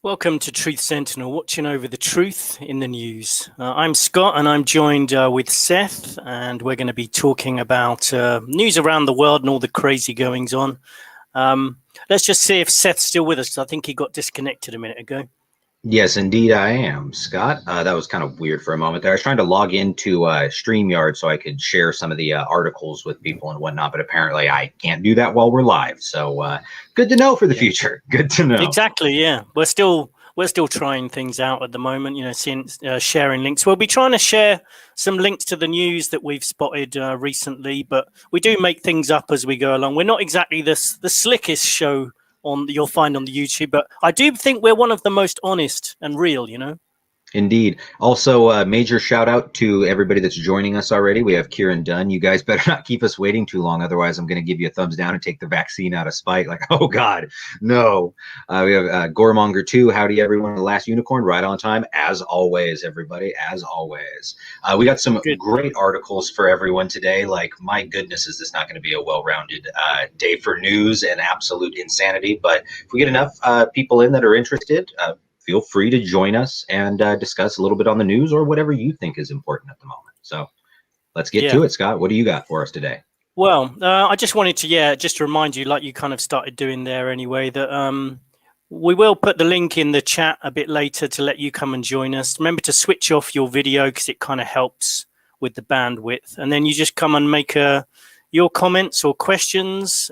Welcome to Truth Sentinel, watching over the truth in the news. I'm Scott, and I'm joined with Seth, and we're going to be talking about news around the world and all the crazy goings on. Let's just see if Seth's still with us. I think he got disconnected a minute ago. Yes, indeed I am, Scott. That was kind of weird for a moment there. I was trying to log into StreamYard so I could share some of the articles with people and whatnot, but apparently I can't do that while we're live. So good to know for the future. Good to know. Exactly. Yeah, we're still trying things out at the moment. You know, seeing sharing links. We'll be trying to share some links to the news that we've spotted recently, but we do make things up as we go along. We're not exactly the slickest show you'll find on the YouTube, but I do think we're one of the most honest and real, you know. Indeed. Also, major shout out to everybody that's joining us already. We have Kieran Dunn. You guys better not keep us waiting too long. Otherwise, I'm going to give you a thumbs down and take the vaccine out of spite. Like, oh, God, no. We have Goremonger 2. Howdy, everyone. The Last Unicorn, right on time. As always, everybody, as always. We got some great articles for everyone today. Like, my goodness, is this not going to be a well-rounded day for news and absolute insanity. But if we get enough people in that are interested, feel free to join us and discuss a little bit on the news or whatever you think is important at the moment. So let's get to it, Scott. What do you got for us today? Well, I just wanted to, just to remind you, like you kind of started doing there anyway, that we will put the link in the chat a bit later to let you come and join us. Remember to switch off your video because it kind of helps with the bandwidth. And then you just come and make your comments or questions.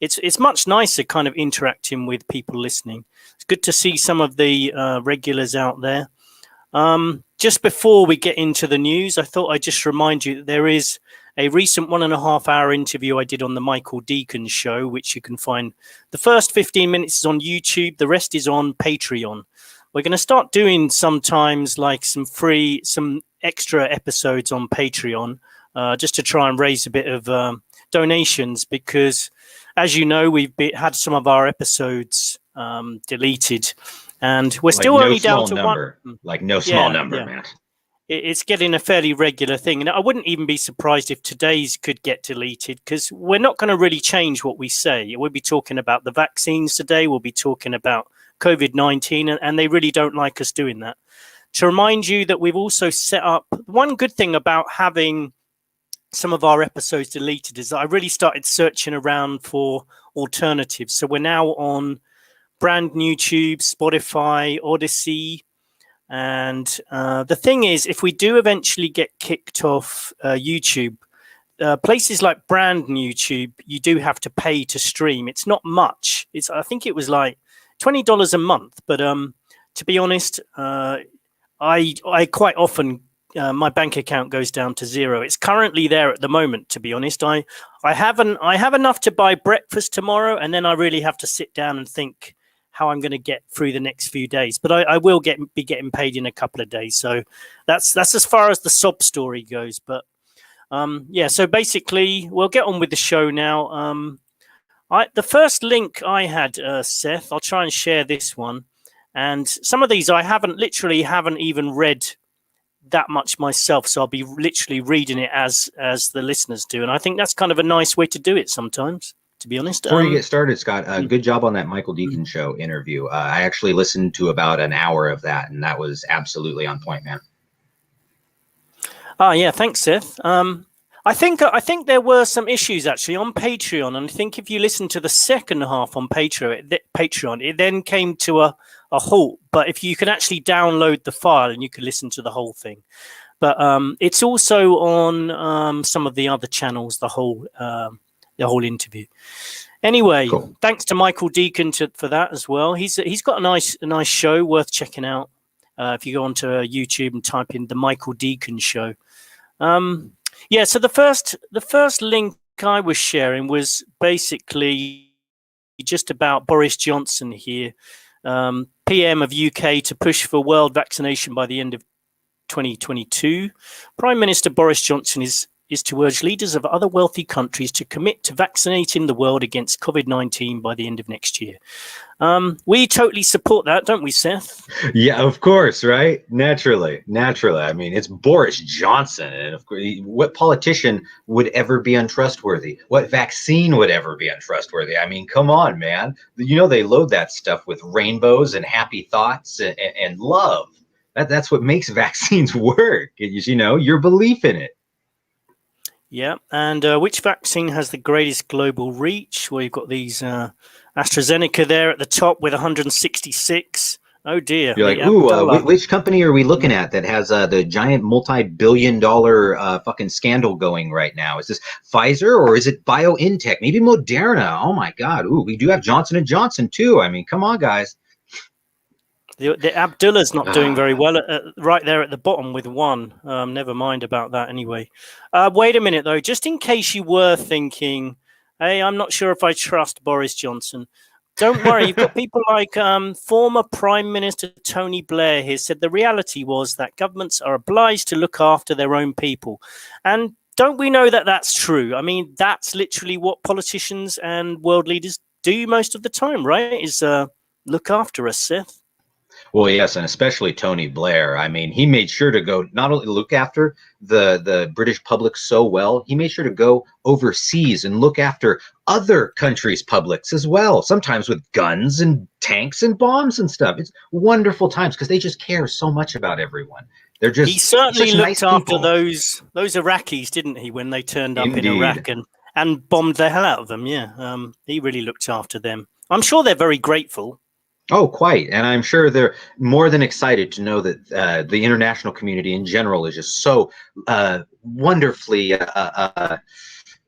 It's much nicer kind of interacting with people listening. It's good to see some of the regulars out there. Just before we get into the news, I thought I'd just remind you that there is a recent 1.5-hour interview I did on the Michael Deacon show, which you can find. The first 15 minutes is on YouTube. The rest is on Patreon. We're going to start doing sometimes like some extra episodes on Patreon just to try and raise a bit of donations because, as you know, we've had some of our episodes deleted, and we're still only down to one. Like no small number, man. It's getting a fairly regular thing, and I wouldn't even be surprised if today's could get deleted because we're not going to really change what we say. We'll be talking about the vaccines today. We'll be talking about COVID-19, and they really don't like us doing that. To remind you that we've also set up one good thing about having some of our episodes deleted is that I really started searching around for alternatives. So we're now on brand new YouTube, Spotify, Odyssey. And the thing is, if we do eventually get kicked off YouTube, places like brand new YouTube, you do have to pay to stream. It's not much. I think it was like $20 a month. But to be honest, I quite often my bank account goes down to zero. It's currently there at the moment, to be honest. I have enough to buy breakfast tomorrow, and then I really have to sit down and think how I'm going to get through the next few days. But I will be getting paid in a couple of days. So that's as far as the sob story goes. But so basically we'll get on with the show now. The first link I had, Seth, I'll try and share this one. And some of these I haven't even read that much myself, so I'll be literally reading it as the listeners do, and I think that's kind of a nice way to do it sometimes, to be honest. Before you get started, Scott, good job on that Michael Deacon show interview. I actually listened to about an hour of that, and that was absolutely on point, man. Yeah, thanks, Seth. I think there were some issues actually on Patreon, and I think if you listen to the second half on Patreon, it then came to a halt. But if you can actually download the file and you can listen to the whole thing, but it's also on some of the other channels, the whole interview. Anyway, cool. Thanks to Michael Deacon for that as well. He's got a nice show worth checking out. If you go onto YouTube and type in the Michael Deacon show. So the first link I was sharing was basically just about Boris Johnson here, PM of UK to push for world vaccination by the end of 2022. Prime Minister Boris Johnson is is to urge leaders of other wealthy countries to commit to vaccinating the world against COVID-19 by the end of next year. We totally support that, don't we, Seth? Yeah, of course, right? Naturally. I mean, it's Boris Johnson, and of course, what politician would ever be untrustworthy? What vaccine would ever be untrustworthy? I mean, come on, man. You know, they load that stuff with rainbows and happy thoughts and love. That's what makes vaccines work. You know, your belief in it. Yeah, and which vaccine has the greatest global reach? Well, you've got these AstraZeneca there at the top with 166. Oh dear. You're like, ooh, which company are we looking at that has the giant multi-billion-dollar fucking scandal going right now? Is this Pfizer or is it BioNTech? Maybe Moderna. Oh my God. Ooh, we do have Johnson & Johnson too. I mean, come on, guys. The Abdullah's not doing very well, right there at the bottom with 1. Never mind about that anyway. Wait a minute, though. Just in case you were thinking, hey, I'm not sure if I trust Boris Johnson. Don't worry. You've got people like former Prime Minister Tony Blair here said the reality was that governments are obliged to look after their own people. And don't we know that that's true? I mean, that's literally what politicians and world leaders do most of the time, right? Is look after us, Seth. Well, yes, and especially Tony Blair. I mean, he made sure to go not only look after the British public so well, he made sure to go overseas and look after other countries' publics as well, sometimes with guns and tanks and bombs and stuff. It's wonderful times because they just care so much about everyone. They're just he certainly looked nice after people. those Iraqis, didn't he, when they turned up Indeed. in Iraq and bombed the hell out of them? Yeah, he really looked after them. I'm sure they're very grateful. Oh, quite. And I'm sure they're more than excited to know that the international community in general is just so wonderfully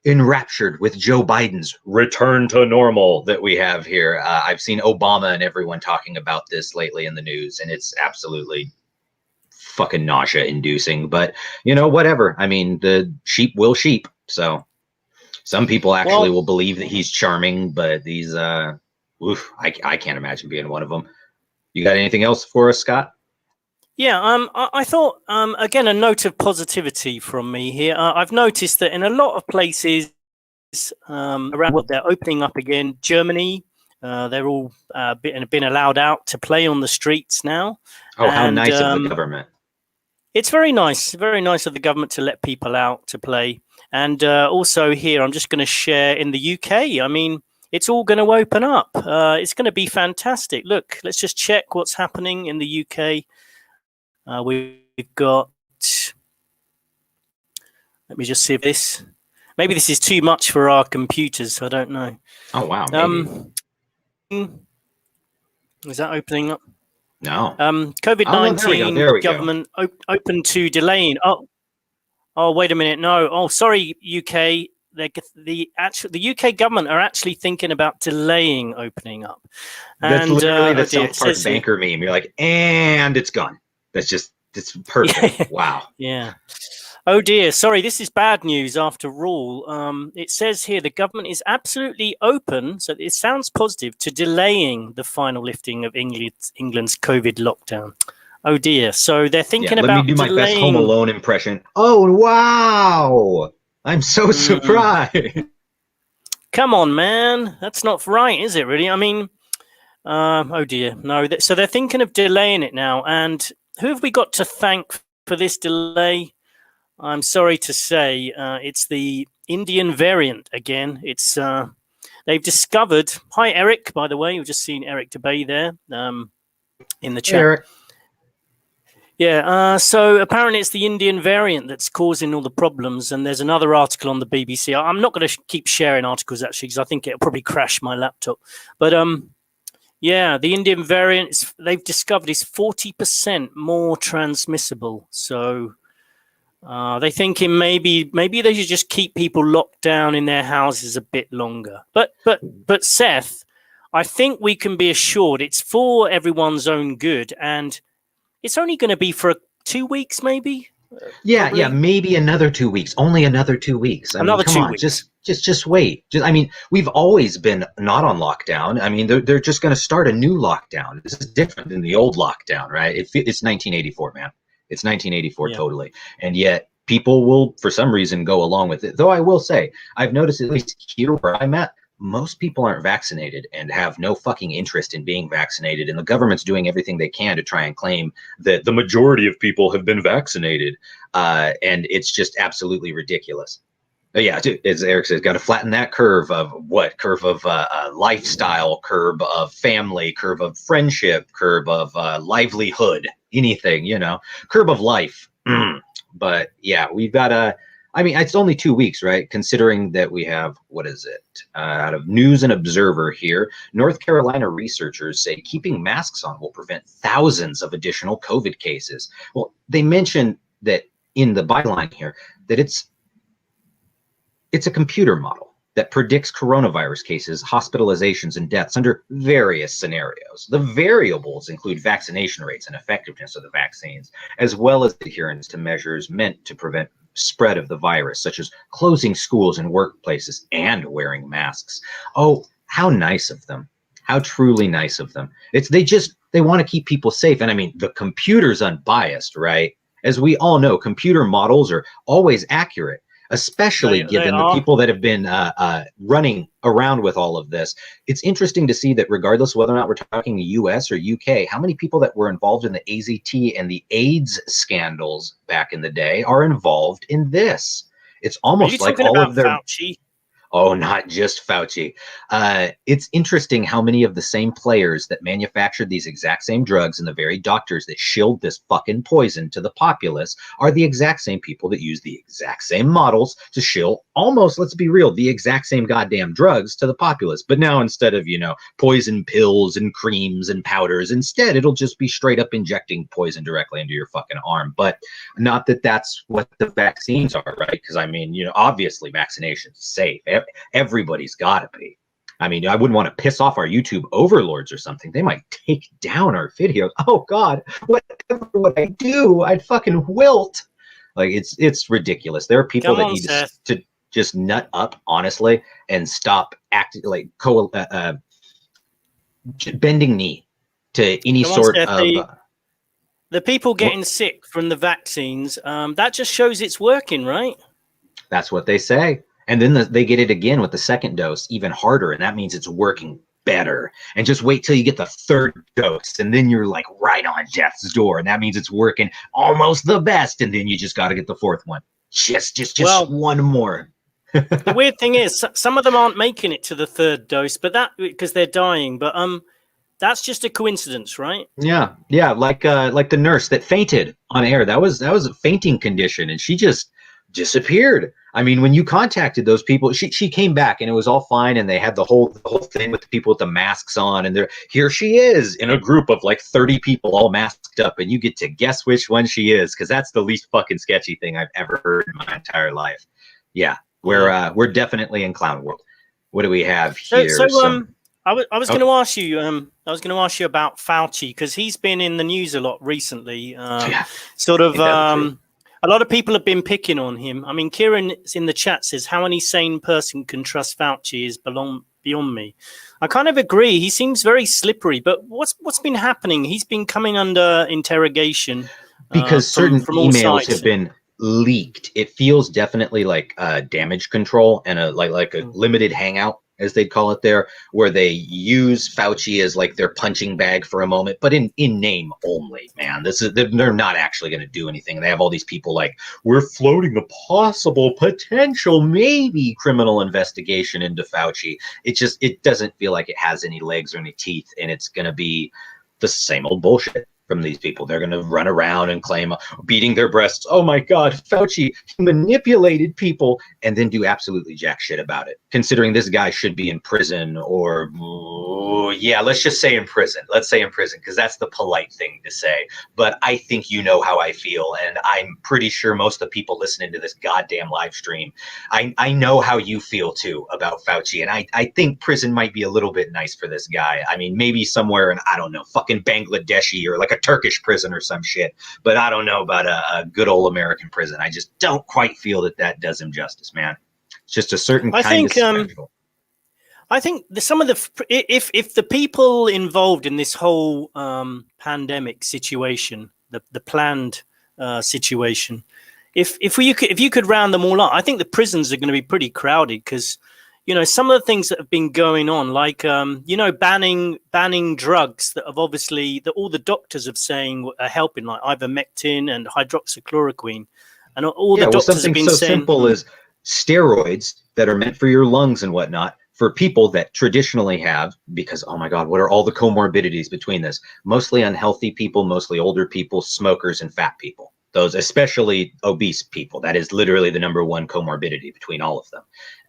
enraptured with Joe Biden's return to normal that we have here. I've seen Obama and everyone talking about this lately in the news, and it's absolutely fucking nausea-inducing. But, you know, whatever. I mean, the sheep will sheep. So some people actually will believe that he's charming, but these... oof, I can't imagine being one of them. You got anything else for us, Scott? Yeah, I thought, again, a note of positivity from me here. I've noticed that in a lot of places around what they're opening up again. Germany, they're all been allowed out to play on the streets now. Oh, how nice of the government. It's very nice of the government to let people out to play. And also here, I'm just going to share in the UK. I mean, it's all going to open up. It's going to be fantastic. Look, let's just check what's happening in the UK. We've got... Let me just see if this... Maybe this is too much for our computers. I don't know. Oh, wow. Is that opening up? No. COVID-19 government open to delaying. Oh, wait a minute. No. Oh, sorry, UK. The UK government are actually thinking about delaying opening up. That's literally the South Park banker meme. You're like, and it's gone. It's perfect. Yeah. Wow. Yeah. Oh dear. Sorry, this is bad news after all. It says here the government is absolutely open, so it sounds positive, to delaying the final lifting of England's COVID lockdown. Oh dear. So they're thinking about let me do my best Home Alone impression. Oh, wow. I'm so surprised. Come on, man. That's not right, is it, really? I mean, oh, dear. No. So they're thinking of delaying it now. And who have we got to thank for this delay? I'm sorry to say it's the Indian variant again. It's they've discovered... Hi, Eric, by the way. You've just seen Eric Debay there in the chat. Eric. Yeah, so apparently it's the Indian variant that's causing all the problems, and there's another article on the BBC. I'm not going to keep sharing articles, actually, because I think it'll probably crash my laptop. But, yeah, the Indian variant, they've discovered is 40% more transmissible. So they're thinking maybe they should just keep people locked down in their houses a bit longer. But Seth, I think we can be assured it's for everyone's own good, and it's only going to be for 2 weeks, maybe. Yeah, maybe another 2 weeks. Only another 2 weeks. I mean, come on, just wait. I mean, we've always been not on lockdown. I mean, they're just going to start a new lockdown. This is different than the old lockdown, right? It's 1984, man. It's 1984 totally, and yet people will, for some reason, go along with it. Though I will say, I've noticed, at least here where I'm at, most people aren't vaccinated and have no fucking interest in being vaccinated. And the government's doing everything they can to try and claim that the majority of people have been vaccinated. And it's just absolutely ridiculous. But yeah, as Eric says, got to flatten that curve of what? Curve of lifestyle, curve of family, curve of friendship, curve of livelihood, anything, curve of life. But yeah, we've got I mean, it's only 2 weeks, right? Considering that we have, what is it? Out of News and Observer here, North Carolina researchers say keeping masks on will prevent thousands of additional COVID cases. Well, they mention that in the byline here that it's a computer model that predicts coronavirus cases, hospitalizations, and deaths under various scenarios. The variables include vaccination rates and effectiveness of the vaccines, as well as adherence to measures meant to prevent spread of the virus, such as closing schools and workplaces and wearing masks. Oh, how nice of them. How truly nice of them. They want to keep people safe. And I mean, the computer's unbiased, right? As we all know, computer models are always accurate, especially given the people that have been running around with all of this. It's interesting to see that regardless of whether or not we're talking the US or UK, how many people that were involved in the AZT and the AIDS scandals back in the day are involved in this. It's almost like all of their... Fauci? Oh, not just Fauci. It's interesting how many of the same players that manufactured these exact same drugs and the very doctors that shilled this fucking poison to the populace are the exact same people that use the exact same models to shill almost, let's be real, the exact same goddamn drugs to the populace. But now instead of, poison pills and creams and powders, instead it'll just be straight up injecting poison directly into your fucking arm. But not that that's what the vaccines are, right? Because I mean, obviously vaccination's safe. Everybody's got to be. I mean, I wouldn't want to piss off our YouTube overlords or something. They might take down our videos. Oh God, whatever would I do? I'd fucking wilt. Like it's ridiculous. There are people that need to just nut up, honestly, and stop acting like bending knee to any sort of. The people getting sick from the vaccines, that just shows it's working, right? That's what they say. And then they get it again with the second dose, even harder. And that means it's working better. And just wait till you get the third dose. And then you're like right on death's door. And that means it's working almost the best. And then you just got to get the fourth one. Just one more. The weird thing is some of them aren't making it to the third dose, but that because they're dying. But that's just a coincidence, right? Yeah. Like the nurse that fainted on air. That was a fainting condition. And she just disappeared. I mean, when you contacted those people, she came back and it was all fine, and they had the whole thing with the people with the masks on, and here she is in a group of like 30 people all masked up, and you get to guess which one she is, because that's the least fucking sketchy thing I've ever heard in my entire life. Yeah, we're definitely in clown world. What do we have here? I was going to ask you. I was going to ask you about Fauci, because he's been in the news a lot recently. A lot of people have been picking on him. I mean, Kieran in the chat says, how any sane person can trust Fauci is beyond me. I kind of agree. He seems very slippery, but what's been happening? He's been coming under interrogation. Because certain emails have been leaked. It feels definitely like damage control and a limited hangout, as they'd call it there, where they use Fauci as like their punching bag for a moment, but in name only, man. They're not actually going to do anything. They have all these people like, we're floating a possible, potential, maybe criminal investigation into Fauci. It doesn't feel like it has any legs or any teeth, and it's going to be the same old bullshit from these people. They're going to run around and claim, beating their breasts, oh my God, Fauci manipulated people, and then do absolutely jack shit about it. Considering this guy should be in prison, or let's just say in prison. Let's say in prison, because that's the polite thing to say. But I think you know how I feel, and I'm pretty sure most of the people listening to this goddamn live stream, I know how you feel too about Fauci, and I think prison might be a little bit nice for this guy. I mean, maybe somewhere in, I don't know, fucking Bangladeshi or like a Turkish prison or some shit, but I don't know about a good old American prison. I just don't quite feel that does him justice, man. It's just a certain kind of spectacle. I think some of if the people involved in this whole pandemic situation, the planned situation, if you could round them all up, I think the prisons are going to be pretty crowded because, some of the things that have been going on, like banning drugs that have obviously that all the doctors have saying are helping, like ivermectin and hydroxychloroquine, and all the Yeah, well, doctors have something been so saying. simple as steroids that are meant for your lungs and whatnot for people that traditionally have, because, oh my God, what are all the comorbidities between this? Mostly unhealthy people, mostly older people, smokers, and fat people. Those, especially obese people. That is literally the number one comorbidity between all of them.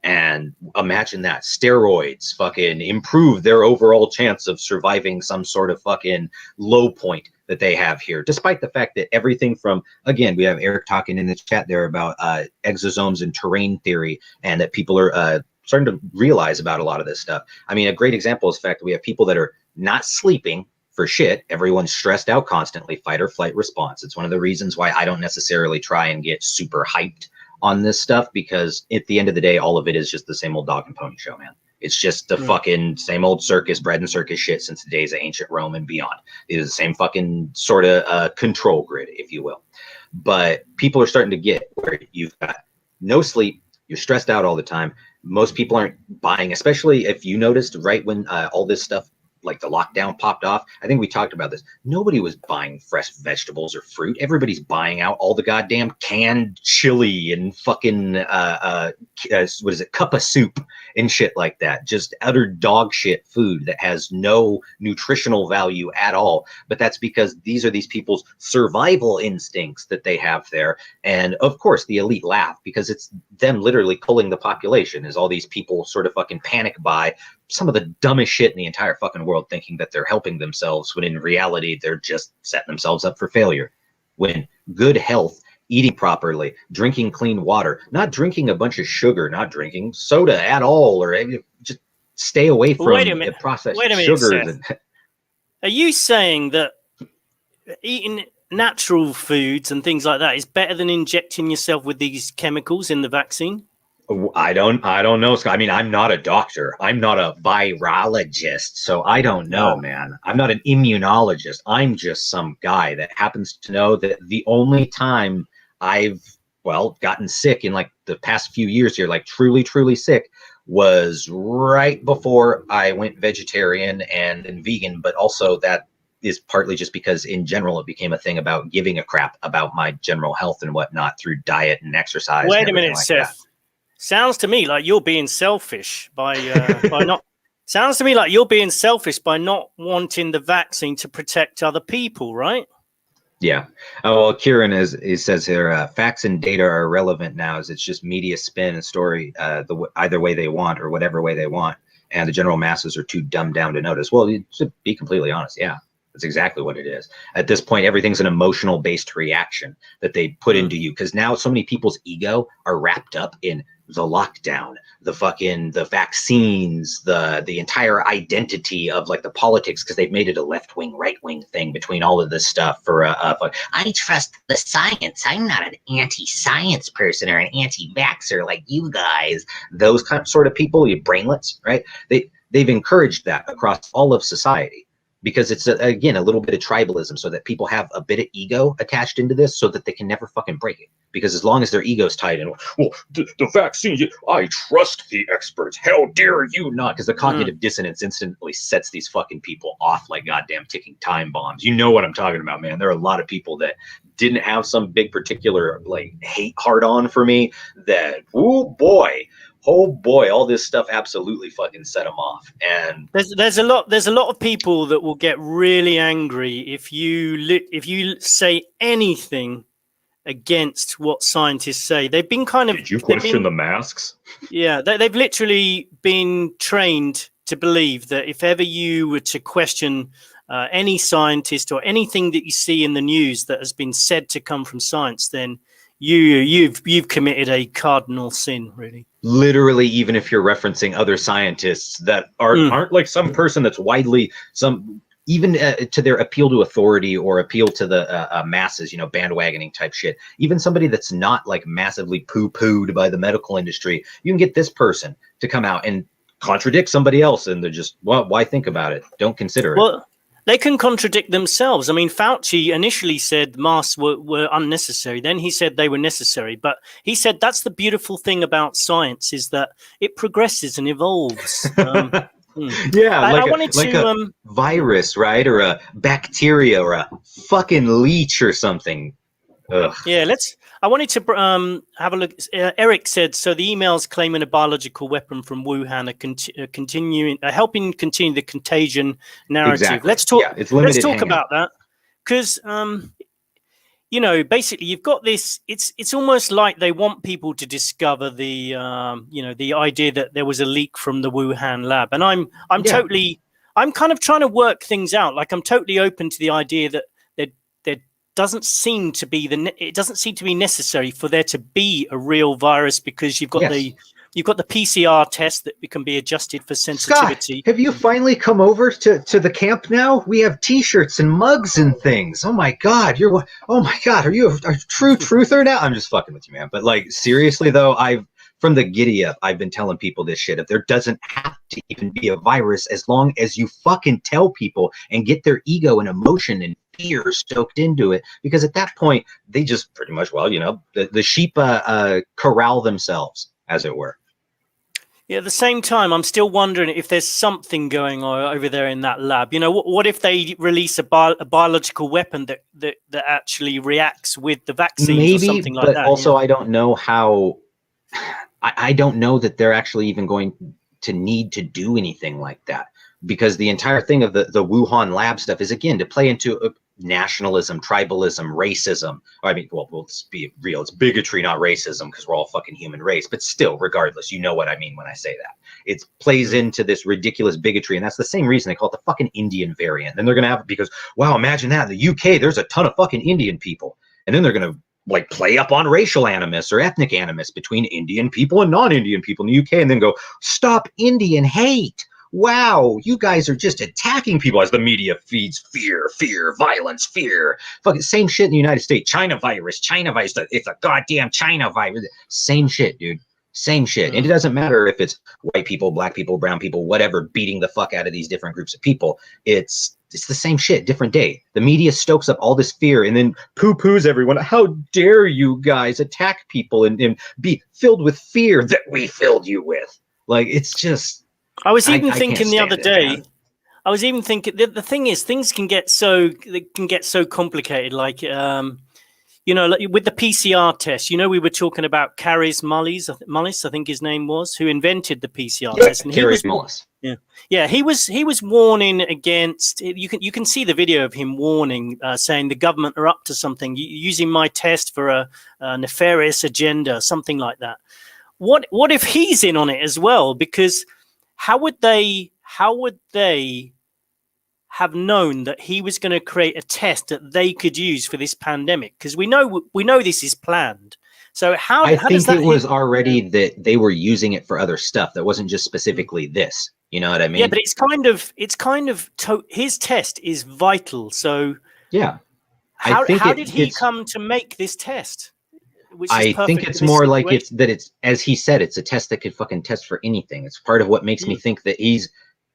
And imagine that steroids fucking improve their overall chance of surviving some sort of fucking low point that they have here, despite the fact that everything from, again, we have Eric talking in the chat there about exosomes and terrain theory, and that people are starting to realize about a lot of this stuff. I mean, a great example is the fact that we have people that are not sleeping for shit. Everyone's stressed out constantly, fight or flight response. It's one of the reasons why I don't necessarily try and get super hyped on this stuff, because at the end of the day, all of it is just the same old dog and pony show, man. It's just the fucking same old circus, bread and circus shit since the days of ancient Rome and beyond. It is the same fucking sort of control grid, if you will. But people are starting to get where you've got no sleep, you're stressed out all the time. Most people aren't buying, especially if you noticed right when all this stuff, like the lockdown popped off. I think we talked about this. Nobody was buying fresh vegetables or fruit. Everybody's buying out all the goddamn canned chili and fucking what is it, cup of soup and shit like that. Just utter dog shit food that has no nutritional value at all. But that's because these are these people's survival instincts that they have there. And of course the elite laugh because it's them literally pulling the population, as all these people sort of fucking panic buy some of the dumbest shit in the entire fucking world, thinking that they're helping themselves when in reality they're just setting themselves up for failure. When good health, eating properly, drinking clean water, not drinking a bunch of sugar, not drinking soda at all, or just stay away from the processed sugars. Seth. Are you saying that eating natural foods and things like that is better than injecting yourself with these chemicals in the vaccine? I don't know, Scott. I mean, I'm not a doctor. I'm not a virologist, so I don't know, man. I'm not an immunologist. I'm just some guy that happens to know that the only time I've, gotten sick in like the past few years here, like truly, truly sick, was right before I went vegetarian and vegan, but also that is partly just because in general it became a thing about giving a crap about my general health and whatnot through diet and exercise. Wait a minute, Seth. Sounds to me like you're being selfish by not. Sounds to me like you're being selfish by not wanting the vaccine to protect other people, right? Yeah. Oh, well, Kieran he says here, facts and data are irrelevant now, as it's just media spin and story either way they want or whatever way they want, and the general masses are too dumbed down to notice. Well, to be completely honest, yeah. That's exactly what it is. At this point, everything's an emotional based reaction that they put into you, because now so many people's ego are wrapped up in the lockdown, the vaccines, the entire identity of like the politics, because they've made it a left wing, right wing thing between all of this stuff. I trust the science. I'm not an anti-science person or an anti-vaxxer like you guys. Those sort of people, you brainlets, right? They've encouraged that across all of society, because it's again a little bit of tribalism, so that people have a bit of ego attached into this, so that they can never fucking break it. Because as long as their ego's tied in, the vaccine, I trust the experts. How dare you not? Because the cognitive dissonance instantly sets these fucking people off like goddamn ticking time bombs. You know what I'm talking about, man. There are a lot of people that didn't have some big particular like hate hard on for me that, oh boy, all this stuff absolutely fucking set them off. And there's a lot of people that will get really angry if you say anything against what scientists say. They've been kind of. Did you question the masks? Yeah, they've literally been trained to believe that if ever you were to question any scientist or anything that you see in the news that has been said to come from science, then you've committed a cardinal sin, really. Literally, even if you're referencing other scientists that aren't like some person that's widely even to their appeal to authority or appeal to the masses, bandwagoning type shit. Even somebody that's not like massively poo-pooed by the medical industry, you can get this person to come out and contradict somebody else, and they're just, why think about it? Don't consider it. Well, They can contradict themselves. I mean, Fauci initially said masks were unnecessary. Then he said they were necessary. But he said that's the beautiful thing about science is that it progresses and evolves. Yeah, I like wanted a to. virus, right? Or a bacteria or a fucking leech or something. Ugh. Yeah, I wanted to have a look. Eric said so. The emails claiming a biological weapon from Wuhan are continuing, helping continue the contagion narrative. Exactly. Let's talk. Yeah, it's Let's limited talk hangout. about that because basically you've got this. It's almost like they want people to discover the the idea that there was a leak from the Wuhan lab, and I'm Yeah. I'm kind of trying to work things out. Like I'm totally open to the idea that there doesn't seem to be it doesn't seem to be necessary for there to be a real virus because you've got Yes. you've got the PCR test that can be adjusted for Scott, sensitivity. have you finally come over to the camp now? We have T-shirts and mugs and things. Oh my God, oh my God, are you a true truther now? I'm just fucking with you, man. But like seriously though, from the giddy up, I've been telling people this shit. If there doesn't have to even be a virus, as long as you fucking tell people and get their ego and emotion and fear stoked into it, because at that point they just pretty much, well, the sheep corral themselves, as it were. Yeah, at the same time, I'm still wondering if there's something going on over there in that lab. What if they release a biological weapon that actually reacts with the vaccines or Maybe, something like but that? also I don't know how. I don't know that they're actually even going to need to do anything like that, because the entire thing of the Wuhan lab stuff is, again, to play into nationalism, tribalism, racism. I mean, well, let's be real. It's bigotry, not racism, because we're all fucking human race. But still, regardless, you know what I mean when I say that. It plays into this ridiculous bigotry. And that's the same reason they call it the fucking Indian variant. And they're going to have it because, wow, imagine that. In the UK, there's a ton of fucking Indian people. And then they're going to like play up on racial animus or ethnic animus between Indian people and non-Indian people in the UK, and then go, stop Indian hate. Wow, you guys are just attacking people as the media feeds fear, violence, fear. Fucking same shit in the United States. China virus. It's a goddamn China virus. Same shit, dude. Same shit. And it doesn't matter if it's white people, black people, brown people, whatever, beating the fuck out of these different groups of people. It's the same shit, different day. The media stokes up all this fear and then poo-poos everyone. How dare you guys attack people and be filled with fear that we filled you with? Like, it's just... I was even I thinking the other day. Man. I was even thinking the thing is things can get so complicated. Like like with the PCR test. We were talking about Carys Mullis, I think his name was, who invented the PCR test. And Carys Mullis. He was warning against. You can see the video of him warning, saying the government are up to something, using my test for a nefarious agenda, something like that. What if he's in on it as well? Because how would they have known that he was going to create a test that they could use for this pandemic? Because we know this is planned. So I think it was already that they were using it for other stuff that wasn't just specifically this. You know what I mean? Yeah, but it's kind of his test is vital. So yeah, how did he come to make this test? I think it's more like it's as he said, it's a test that could fucking test for anything. It's part of what makes me think that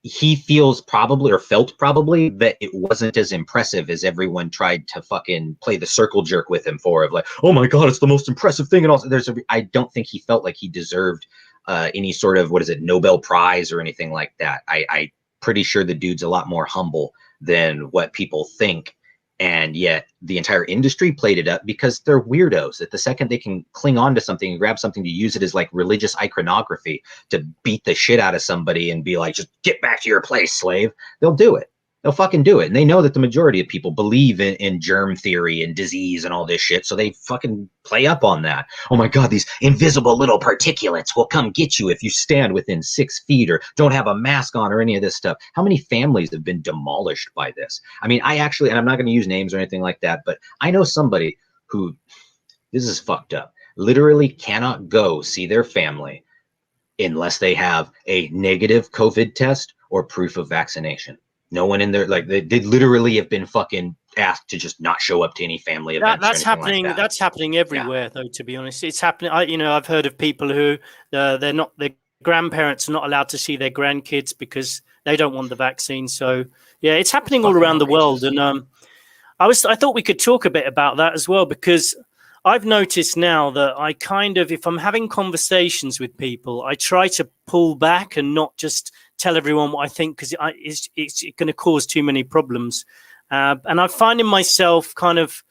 he feels probably or felt probably that it wasn't as impressive as everyone tried to fucking play the circle jerk with him for, of like, oh my God, it's the most impressive thing. And also I don't think he felt like he deserved any sort of, Nobel Prize or anything like that. I pretty sure the dude's a lot more humble than what people think. And yet the entire industry played it up because they're weirdos. That the second they can cling on to something and grab something to use it as like religious iconography to beat the shit out of somebody and be like, just get back to your place, slave, they'll do it. They'll fucking do it. And they know that the majority of people believe in germ theory and disease and all this shit. So they fucking play up on that. Oh my God, these invisible little particulates will come get you if you stand within 6 feet or don't have a mask on or any of this stuff. How many families have been demolished by this? I mean, and I'm not going to use names or anything like that, but I know somebody who, this is fucked up, literally cannot go see their family unless they have a negative COVID test or proof of vaccination. No one in there, like they literally have been fucking asked to just not show up to any family events. That's happening. Like that. That's happening everywhere, though. To be honest, it's happening. I've heard of people who their grandparents are not allowed to see their grandkids because They don't want the vaccine. So yeah, it's happening all Fucking around the world. outrageous. And I thought we could talk a bit about that as well, because I've noticed now that I kind of, if I'm having conversations with people, I try to pull back and not just tell everyone what I think, because it's going to cause too many problems. And I'm finding myself kind of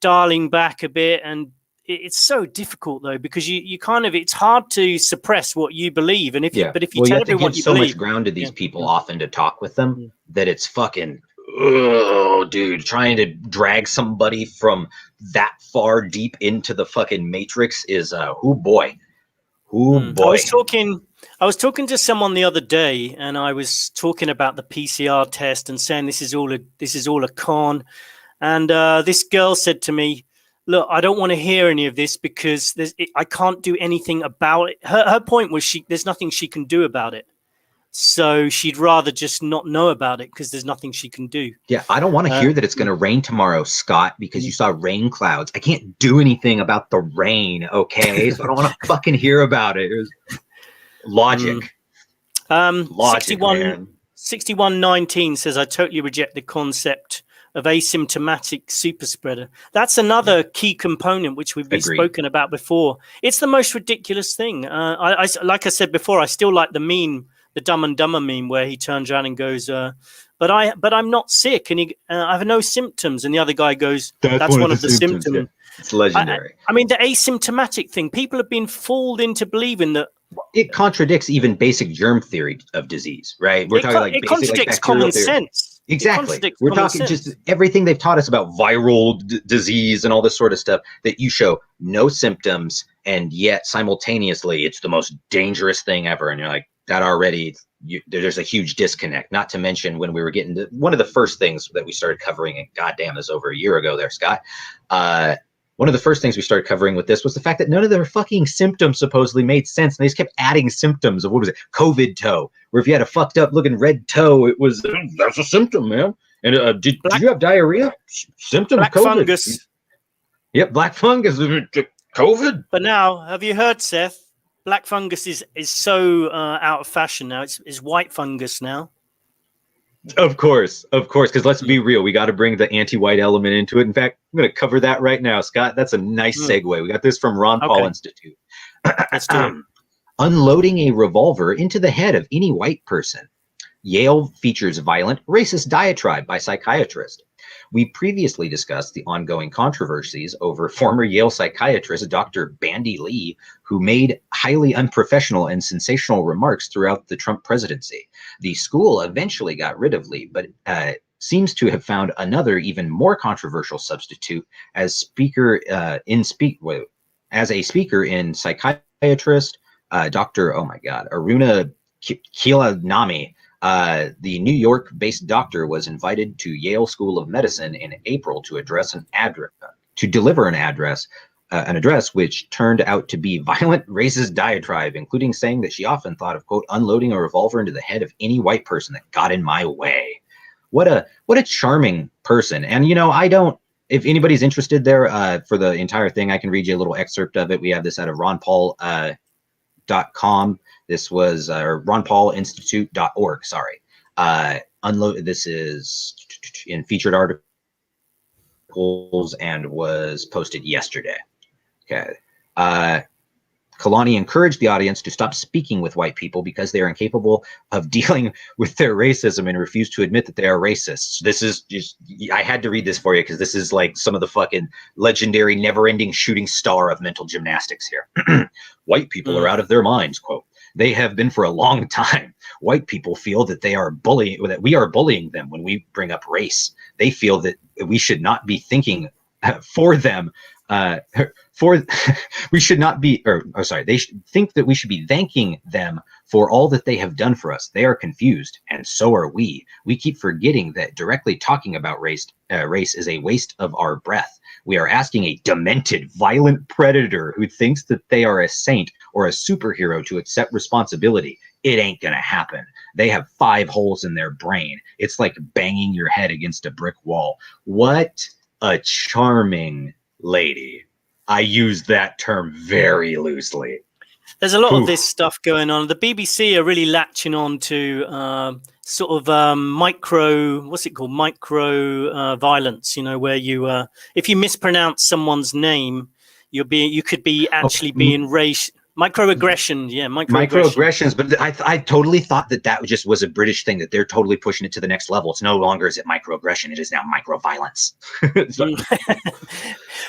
dialing back a bit, and it's so difficult though, because you kind of, it's hard to suppress what you believe. And if you You tell have to everyone give what you so believe, much ground to these people yeah. often to talk with them Mm. that it's fucking, oh, dude, trying to drag somebody from that far deep into the fucking matrix is, oh boy. Oh boy. I was talking to someone the other day, and I was talking about the PCR test and saying this is all a con. And this girl said to me, "Look, I don't want to hear any of this, because I can't do anything about it." Her point was there's nothing she can do about it. So she'd rather just not know about it, because there's nothing she can do. Yeah, I don't want to hear that it's going to rain tomorrow, Scott, because you saw rain clouds. I can't do anything about the rain, okay? So I don't want to fucking hear about it. It was logic. Logic, 6119 says, "I totally reject the concept of asymptomatic super spreader." That's another key component which we've spoken about before. It's the most ridiculous thing. I like I said before, I still like the meme, the Dumb and Dumber meme, where he turns around and goes, but I'm not sick, and I have no symptoms, and the other guy goes, that's one of the symptoms. Yeah. It's legendary. I mean, the asymptomatic thing, people have been fooled into believing that it contradicts even basic germ theory of disease, right? We're talking like it basic contradicts like bacterial common theory. sense. Exactly. We're talking just everything they've taught us about viral disease and all this sort of stuff, that you show no symptoms, and yet simultaneously it's the most dangerous thing ever. And you're like, that already, there's a huge disconnect. Not to mention, when we were getting to one of the first things that we started covering, and goddamn, this over a year ago there, Scott. One of the first things we started covering with this was the fact that none of their fucking symptoms supposedly made sense. And they just kept adding symptoms of, what was it? COVID toe. Where if you had a fucked up looking red toe, it was, that's a symptom, man. And did you have diarrhea? Symptom black of COVID. Fungus. Yep, black fungus. COVID. But now, have you heard, Seth? Black fungus is so out of fashion now. It's white fungus now. Of course, because let's be real, we got to bring the anti-white element into it. In fact, I'm going to cover that right now, Scott. That's a nice segue. We got this from Ron Paul Institute. Let's do it. Unloading a revolver into the head of any white person. Yale features violent, racist diatribe by psychiatrist. We previously discussed the ongoing controversies over former Yale psychiatrist Dr. Bandy Lee, who made highly unprofessional and sensational remarks throughout the Trump presidency. The school eventually got rid of Lee, but seems to have found another, even more controversial substitute as a speaker in psychiatrist, Dr. Aruna Kilanami. The New York-based doctor was invited to Yale School of Medicine in April to deliver an address which turned out to be violent, racist diatribe, including saying that she often thought of, quote, unloading a revolver into the head of any white person that got in my way. What a charming person. And if anybody's interested there for the entire thing, I can read you a little excerpt of it. We have this out of ronpaul.com. This was ronpaulinstitute.org. Sorry. This is in featured articles and was posted yesterday. Okay. Kalani encouraged the audience to stop speaking with white people because they are incapable of dealing with their racism and refuse to admit that they are racists. This is just, I had to read this for you because this is like some of the fucking legendary never-ending shooting star of mental gymnastics here. White people are out of their minds, quote. They have been for a long time. White people feel that that we are bullying them when we bring up race. They feel that we should not be thinking for them. We should not be, they think that we should be thanking them for all that they have done for us. They are confused, and so are we. We keep forgetting that directly talking about race is a waste of our breath. We are asking a demented, violent predator who thinks that they are a saint or a superhero to accept responsibility. It ain't gonna happen. They have 5 holes in their brain. It's like banging your head against a brick wall. What a charming lady. I use that term very loosely. There's a lot of this stuff going on. The BBC are really latching on to sort of what's it called, micro violence, where you if you mispronounce someone's name, you could be actually being race microaggression. Yeah, microaggression. Microaggressions, but I totally thought that just was a British thing, that they're totally pushing it to the next level. It's no longer is it microaggression, it is now microviolence.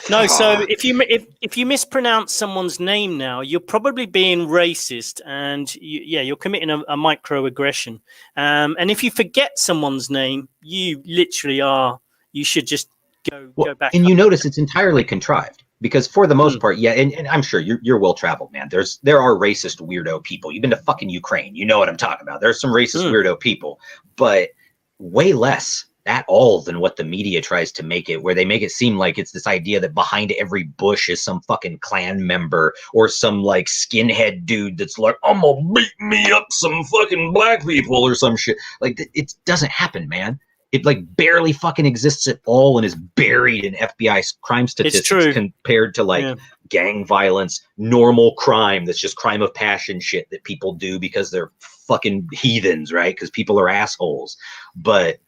No, so if you mispronounce someone's name now, you're probably being racist, and you're committing a microaggression. And if you forget someone's name, you literally are. You should just go back. And you notice it's entirely contrived. Because for the most part, and I'm sure you're well traveled, man. There are racist weirdo people. You've been to fucking Ukraine, you know what I'm talking about. There's some racist weirdo people, but way less at all than what the media tries to make it, where they make it seem like it's this idea that behind every bush is some fucking Klan member or some like skinhead dude that's like, I'm gonna beat me up some fucking black people or some shit. Like, it doesn't happen, man. It like barely fucking exists at all and is buried in FBI crime statistics compared to like gang violence, normal crime that's just crime of passion shit that people do because they're fucking heathens, right? Because people are assholes. But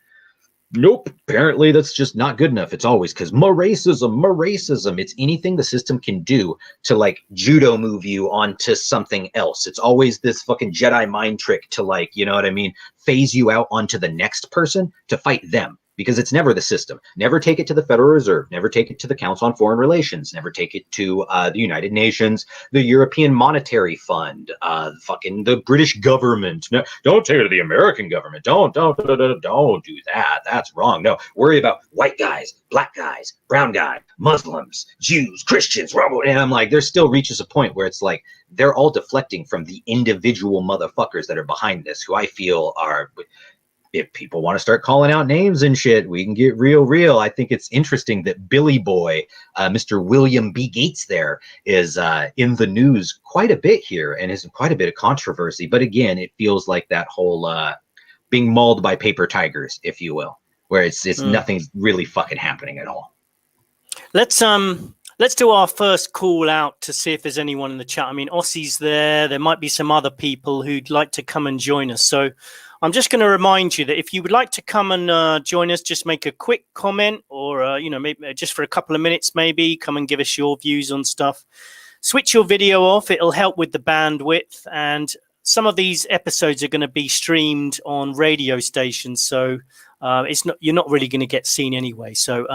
nope, apparently that's just not good enough. It's always because racism. It's anything the system can do to like judo move you onto something else. It's always this fucking Jedi mind trick to like, you know what I mean, phase you out onto the next person to fight them. Because it's never the system. Never take it to the Federal Reserve. Never take it to the Council on Foreign Relations. Never take it to the United Nations, the European Monetary Fund, fucking the British government. No, don't take it to the American government. Don't do that. That's wrong. No, worry about white guys, black guys, brown guys, Muslims, Jews, Christians. And I'm like, there still reaches a point where it's like they're all deflecting from the individual motherfuckers that are behind this, who I feel are. If people want to start calling out names and shit, we can get real. I think it's interesting that Billy Boy, Mr. William B. Gates there, is in the news quite a bit here and is in quite a bit of controversy. But again, it feels like that whole being mauled by paper tigers, if you will, where it's nothing's really fucking happening at all. Let's do our first call out to see if there's anyone in the chat. I mean, Ossie's there. There might be some other people who'd like to come and join us. So I'm just going to remind you that if you would like to come and join us, just make a quick comment or, maybe just for a couple of minutes, maybe come and give us your views on stuff. Switch your video off. It'll help with the bandwidth. And some of these episodes are going to be streamed on radio stations. So you're not really going to get seen anyway. So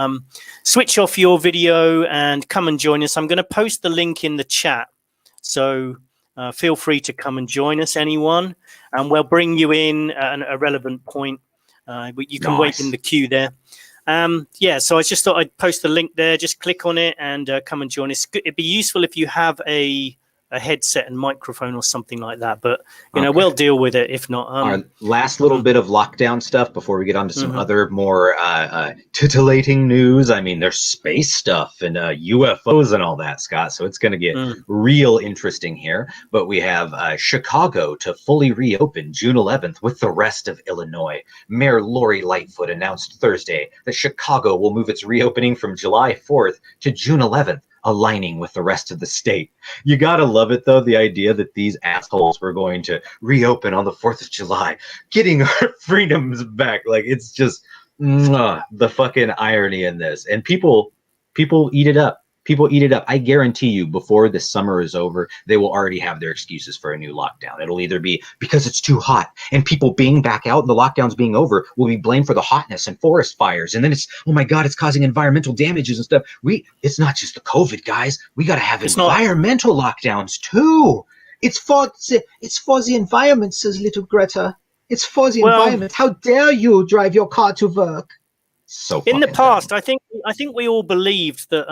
switch off your video and come and join us. I'm going to post the link in the chat. So feel free to come and join us, anyone, and we'll bring you in at a relevant point. You can wait in the queue there. So I just thought I'd post the link there. Just click on it and come and join us. It'd be useful if you have a headset and microphone or something like that, but we'll deal with it if not. Our last little bit of lockdown stuff before we get on to some other more titillating news. I mean, there's space stuff and UFOs and all that, Scott, so it's going to get real interesting here. But we have Chicago to fully reopen June 11th with the rest of Illinois. Mayor Lori Lightfoot announced Thursday that Chicago will move its reopening from July 4th to June 11th, aligning with the rest of the state. You gotta love it, though, the idea that these assholes were going to reopen on the 4th of July, getting our freedoms back. Like, it's just the fucking irony in this. And people eat it up. People eat it up. I guarantee you, before the summer is over, they will already have their excuses for a new lockdown. It'll either be because it's too hot, and people being back out and the lockdowns being over will be blamed for the hotness and forest fires. And then it's, oh my God, it's causing environmental damages and stuff. It's not just the COVID, guys. We got to have environmental lockdowns too. It's for the environment, says little Greta. It's for the environment. How dare you drive your car to work? So in the past, I think we all believed that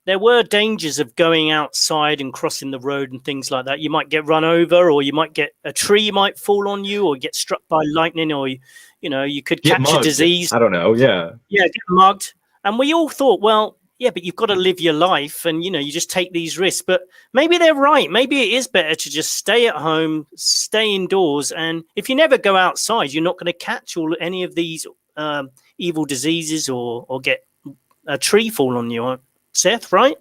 there were dangers of going outside and crossing the road and things like that. You might get run over, or you might get a tree might fall on you, or get struck by lightning, or you could catch a disease. I don't know. Yeah, get mugged. And we all thought, well, yeah, but you've got to live your life, and you just take these risks. But maybe they're right. Maybe it is better to just stay at home, stay indoors, and if you never go outside, you're not going to catch any of these evil diseases or get a tree fall on you. Seth, right?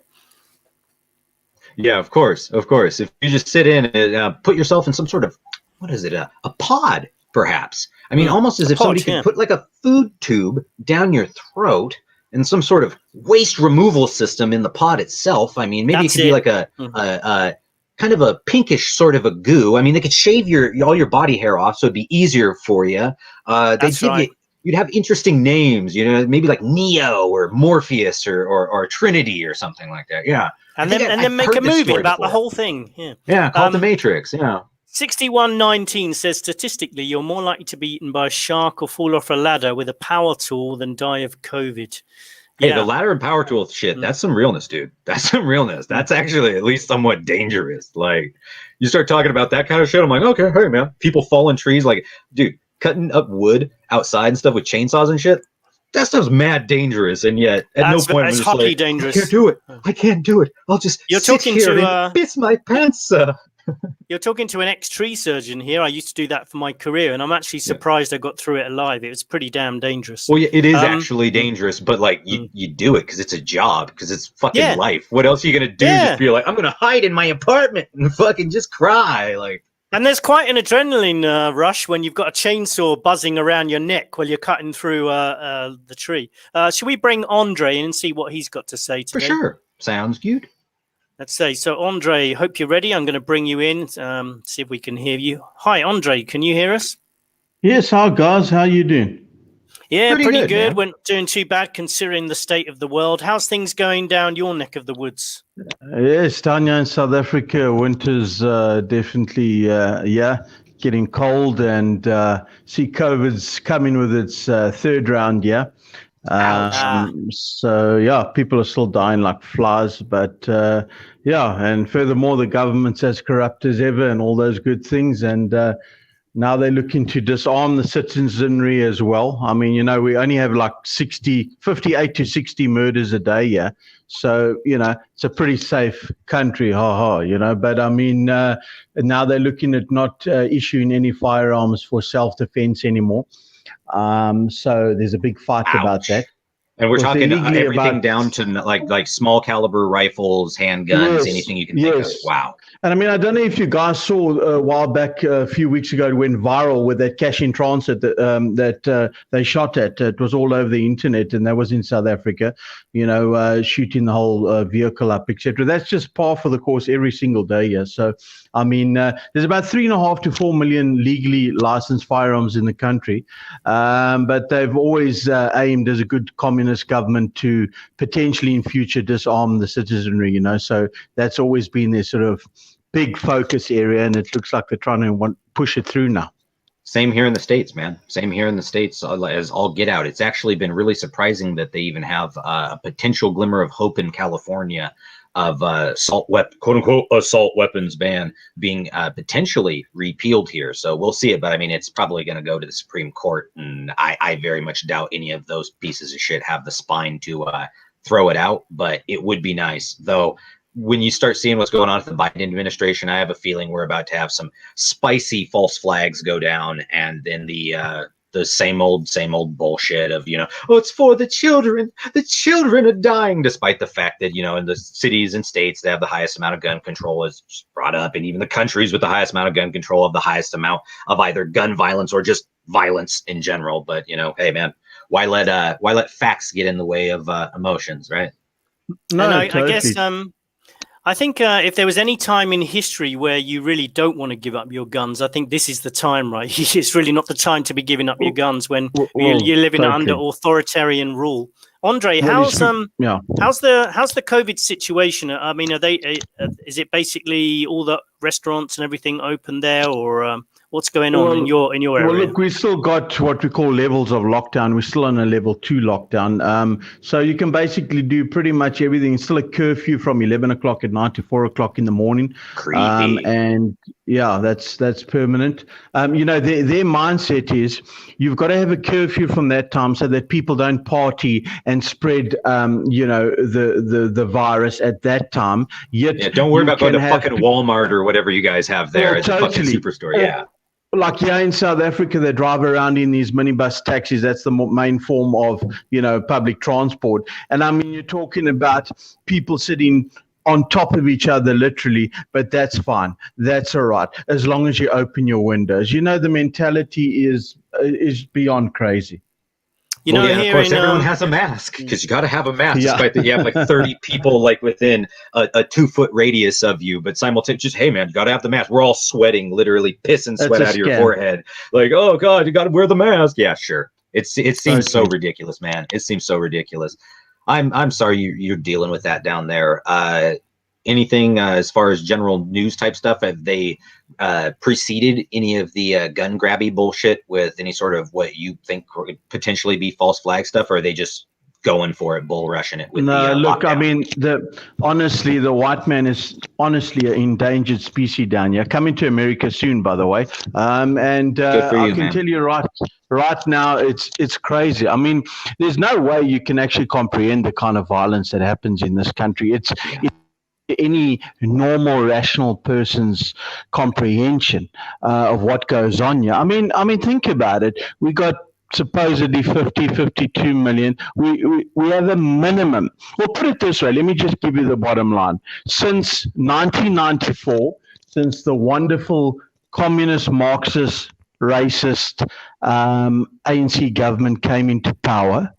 Yeah, of course. If you just sit in and put yourself in some sort of, what is it, a pod, perhaps. I mean, almost as A if somebody pod, could yeah. put like a food tube down your throat and some sort of waste removal system in the pod itself. I mean, maybe it That's could be it. like a kind of a pinkish sort of a goo. I mean, they could shave all your body hair off, so it'd be easier for you. They'd That's give right. you'd have interesting names, you know, maybe like Neo or Morpheus or Trinity or something like that. Yeah, I And think then I've make a heard this movie story about the before. whole thing. Yeah. Yeah, call it the Matrix. Yeah. 6119 says statistically, you're more likely to be eaten by a shark or fall off a ladder with a power tool than die of COVID. Hey, the Yeah. ladder and power tool shit, that's some realness, dude. That's some realness. That's actually at least somewhat dangerous. Like, you start talking about that kind of shit, I'm like, okay, hey, man. People fall in trees. Like, dude, cutting up wood outside and stuff with chainsaws and shit, that stuff's mad dangerous. And yet, at no point am I It's just highly like, I dangerous. can't do it. I can't do it. I'll just You're sit talking here to and it fits my pants. You're talking to an ex-tree surgeon here. I used to do that for my career, and I'm actually surprised I got through it alive. It was pretty damn dangerous. Well, yeah, it is actually dangerous, but like you do it because it's a job, because it's fucking life. What else are you gonna do? Yeah. Just be like, I'm gonna hide in my apartment and fucking just cry, like. And there's quite an adrenaline rush when you've got a chainsaw buzzing around your neck while you're cutting through the tree. Should we bring Andre in and see what he's got to say today? For sure. Sounds good. Let's say. So, Andre, hope you're ready. I'm going to bring you in, see if we can hear you. Hi, Andre. Can you hear us? Yes. How, guys? How you doing? Yeah, pretty good. Man. We're not doing too bad considering the state of the world. How's things going down your neck of the woods? Yes, Tanya, in South Africa, winter's definitely, getting cold, and see COVID's coming with its third round, So, yeah, people are still dying like flies, but and furthermore, the government's as corrupt as ever and all those good things, and now they're looking to disarm the citizenry as well. I mean, you know, we only have like 58 to 60 murders a day, yeah. So, you know, it's a pretty safe country, you know. But I mean, now they're looking at not issuing any firearms for self-defense anymore. So there's a big fight about that. And we're talking everything down to like small caliber rifles, handguns, anything you can think of. Wow. And I mean, I don't know if you guys saw a while back, a few weeks ago, it went viral with that cash in transit that they shot at. It was all over the internet, and that was in South Africa, you know, shooting the whole vehicle up, etc. That's just par for the course every single day, yeah. So, I mean, there's about 3.5 to 4 million legally licensed firearms in the country, but they've always aimed as a good communist government to potentially in future disarm the citizenry, you know. So that's always been their sort of big focus area, and it looks like they're trying to push it through now. Same here in the States, man. Same here in the States as all get out. It's actually been really surprising that they even have a potential glimmer of hope in California of quote-unquote assault weapons ban being potentially repealed here. So we'll see it, but I mean, it's probably going to go to the Supreme Court, and I very much doubt any of those pieces of shit have the spine to throw it out, but it would be nice, though. When you start seeing what's going on with the Biden administration, I have a feeling we're about to have some spicy false flags go down, and then the same old bullshit of, you know, oh, it's for the children. The children are dying, despite the fact that, you know, in the cities and states that have the highest amount of gun control is brought up, and even the countries with the highest amount of gun control have the highest amount of either gun violence or just violence in general. But, you know, hey, man, why let facts get in the way of emotions, right? No, and totally. I guess I think if there was any time in history where you really don't want to give up your guns, I think this is the time, right? It's really not the time to be giving up your guns when you're living under authoritarian rule. Andre, how's the COVID situation? I mean, is it basically all the restaurants and everything open there, or what's going on in your area? Well, look, we still got what we call levels of lockdown. We're still on a level 2 lockdown. So you can basically do pretty much everything. It's still a curfew from 11 o'clock at night to 4 o'clock in the morning. Creepy. And yeah, that's permanent. You know, their mindset is you've got to have a curfew from that time so that people don't party and spread, you know, the virus at that time. Yet don't worry about going to fucking Walmart or whatever you guys have there. It's a fucking superstore. Yeah. Like here in South Africa, they drive around in these minibus taxis. That's the main form of, you know, public transport. And I mean, you're talking about people sitting on top of each other, literally, but that's fine. That's all right, as long as you open your windows. You know, the mentality is beyond crazy. You know, and of here course, in everyone has a mask because you got to have a mask, Yeah. despite that you have like 30 people like within a 2-foot radius of you. But simultaneously, just hey man, you got to have the mask. We're all sweating, literally pissing sweat out of your forehead. Like, oh god, you got to wear the mask. Yeah, sure. It seems so ridiculous, man. It seems so ridiculous. I'm sorry you're dealing with that down there. Anything as far as general news type stuff? Have they preceded any of the gun grabby bullshit with any sort of what you think could potentially be false flag stuff, or are they just going for it, bull rushing it with no, the look, lockdown? I mean, honestly, the white man is honestly an endangered species down here. Coming to America soon, by the way. And Good for you, I can man. tell you right now, it's crazy. I mean, there's no way you can actually comprehend the kind of violence that happens in this country. It's any normal, rational person's comprehension of what goes on here. I mean, think about it. We got supposedly 52 million. We have a minimum. Well, put it this way. Let me just give you the bottom line. Since 1994, since the wonderful communist, Marxist, racist ANC government came into power,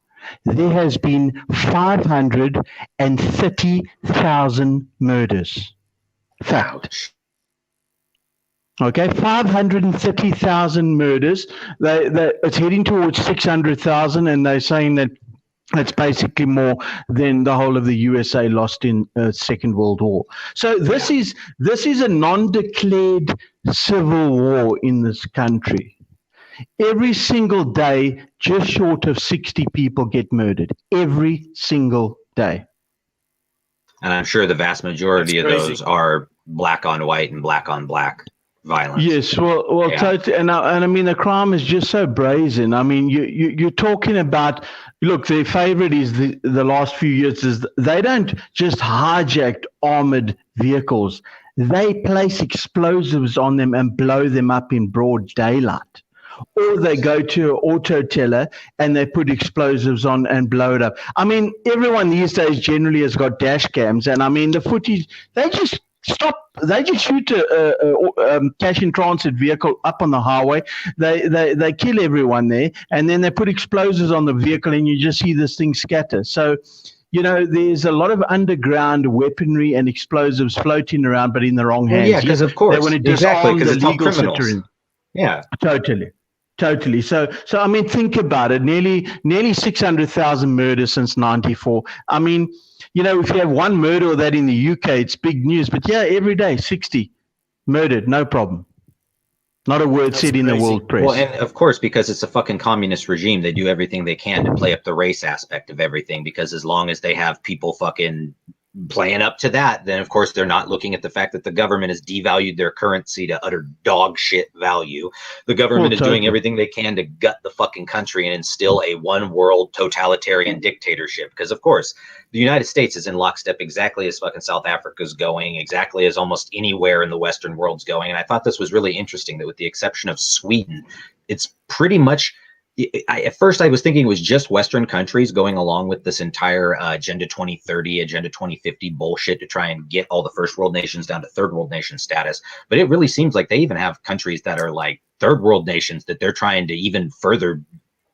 there has been 530,000 murders. Fact. Okay, 530,000 murders. It's heading towards 600,000, and they're saying that it's basically more than the whole of the USA lost in Second World War. So this is a non-declared civil war in this country. Every single day, just short of 60 people get murdered. Every single day. And I'm sure the vast majority of those are black on white and black on black violence. Yes, well, yeah. Totally, and I mean the crime is just so brazen. I mean, you're talking about. Look, their favorite is the last few years is they don't just hijack armored vehicles; they place explosives on them and blow them up in broad daylight. Or they go to an auto teller and they put explosives on and blow it up. I mean, everyone these days generally has got dash cams, and I mean the footage. They just shoot a cash in transit vehicle up on the highway. They kill everyone there, and then they put explosives on the vehicle, and you just see this thing scatter. So, you know, there's a lot of underground weaponry and explosives floating around, but in the wrong hands. Yeah, because of course, they want to exactly, disarm the it's all legal criminals. citizen. Yeah, Totally. So I mean, think about it. Nearly 600,000 murders since '94. I mean, you know, if you have one murder or that in the UK, it's big news. But yeah, every day 60 murdered, no problem. Not a word said in the world press. Well, and of course, because it's a fucking communist regime, they do everything they can to play up the race aspect of everything. Because as long as they have people fucking playing up to that, then of course they're not looking at the fact that the government has devalued their currency to utter dog shit value. The government is doing everything they can to gut the fucking country and instill a one world totalitarian dictatorship. Because of course the United States is in lockstep exactly as fucking South Africa's going, exactly as almost anywhere in the Western world's going. And I thought this was really interesting that with the exception of Sweden, it's pretty much at first I was thinking it was just Western countries going along with this entire Agenda 2030, Agenda 2050 bullshit to try and get all the first world nations down to third world nation status. But it really seems like they even have countries that are like third world nations that they're trying to even further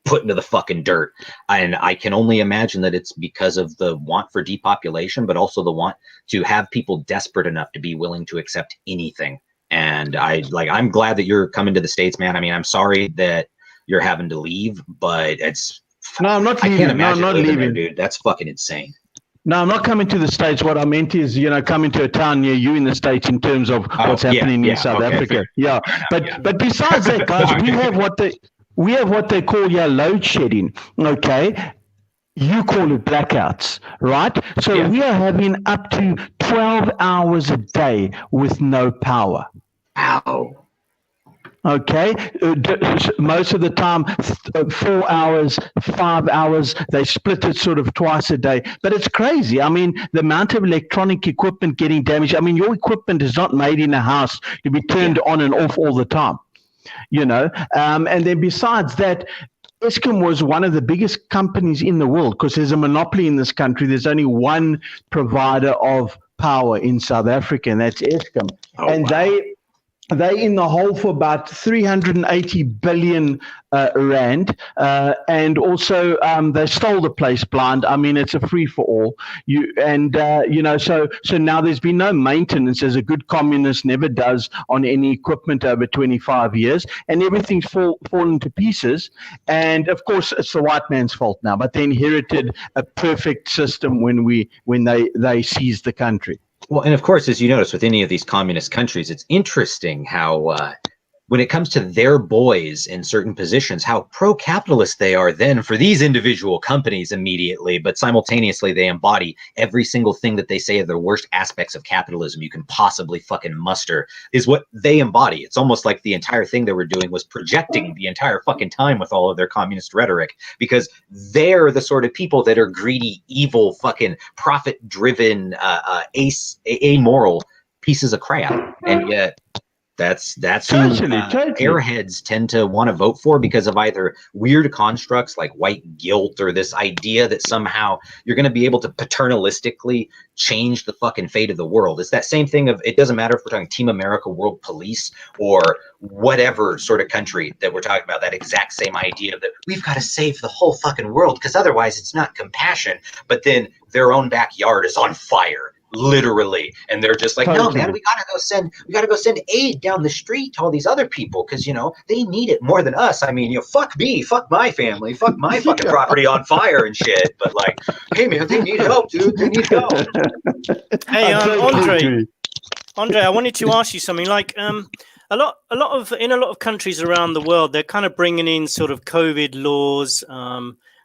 put into the fucking dirt. And I can only imagine that it's because of the want for depopulation, but also the want to have people desperate enough to be willing to accept anything. And I'm glad that you're coming to the States, man. I mean, I'm sorry that you're having to leave, but it's no, I'm not leaving. I can't imagine no, I'm not living leaving. there, dude. That's fucking insane. No, I'm not coming to the States. What I meant is, you know, coming to a town near you in the States in terms of what's happening in South Africa. Yeah, but besides that, guys, we have what they call load shedding. Okay. You call it blackouts, right? So we are having up to 12 hours a day with no power. Ow. Okay, most of the time, 4 hours, 5 hours, they split it sort of twice a day. But it's crazy. I mean, the amount of electronic equipment getting damaged. I mean, your equipment is not made in a house to be turned on and off all the time, you know. And then besides that, Eskom was one of the biggest companies in the world because there's a monopoly in this country. There's only one provider of power in South Africa, and that's Eskom. And wow. they in the hole for about 380 billion rand, and also they stole the place blind. I mean, it's a free for all. So now there's been no maintenance, as a good communist never does, on any equipment over 25 years, and everything's fallen to pieces. And of course, it's the white man's fault now. But they inherited a perfect system when they seized the country. Well, and of course, as you notice with any of these communist countries, it's interesting how when it comes to their boys in certain positions, how pro-capitalist they are then for these individual companies immediately, but simultaneously they embody every single thing that they say are the worst aspects of capitalism you can possibly fucking muster is what they embody. It's almost like the entire thing they were doing was projecting the entire fucking time with all of their communist rhetoric, because they're the sort of people that are greedy, evil, fucking profit-driven, amoral pieces of crap. And yet that's Totally. airheads tend to want to vote for, because of either weird constructs like white guilt, or this idea that somehow you're going to be able to paternalistically change the fucking fate of the world. It's that same thing of, it doesn't matter if we're talking Team America, World Police, or whatever sort of country that we're talking about, that exact same idea that we've got to save the whole fucking world because otherwise it's not compassion. But then their own backyard is on fire, literally, and they're just like, no, man, we gotta go send aid down the street to all these other people because, you know, they need it more than us. I mean, you know, fuck me, fuck my family, fuck my fucking property on fire and shit. But like, hey man, they need help, dude. They need help. Hey, Andre, I wanted to ask you something. Like, a lot of countries around the world, they're kind of bringing in sort of COVID laws.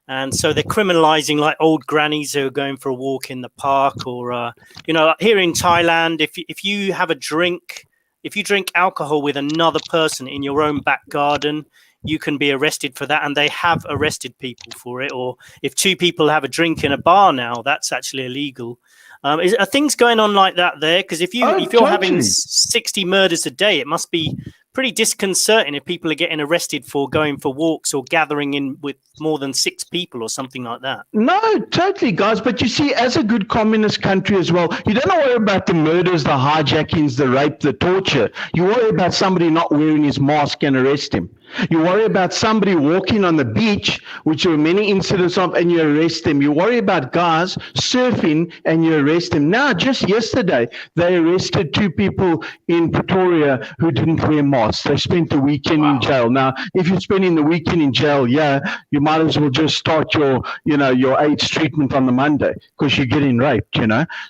And so they're criminalizing like old grannies who are going for a walk in the park, or, here in Thailand, if you have a drink, if you drink alcohol with another person in your own back garden, you can be arrested for that. And they have arrested people for it. Or if two people have a drink in a bar now, that's actually illegal. Are things going on like that there? Because if you're having 60 murders a day, it must be pretty disconcerting if people are getting arrested for going for walks or gathering in with more than 6 people or something like that. No, totally, guys. But you see, as a good communist country as well, you don't worry about the murders, the hijackings, the rape, the torture. You worry about somebody not wearing his mask and arrest him. You worry about somebody walking on the beach, which there are many incidents of, and you arrest them. You worry about guys surfing and you arrest them. Now, just yesterday, they arrested 2 people in Pretoria who didn't wear masks. They spent the weekend in jail. Now, if you're spending the weekend in jail, you might as well just start your AIDS treatment on the Monday because you're getting raped,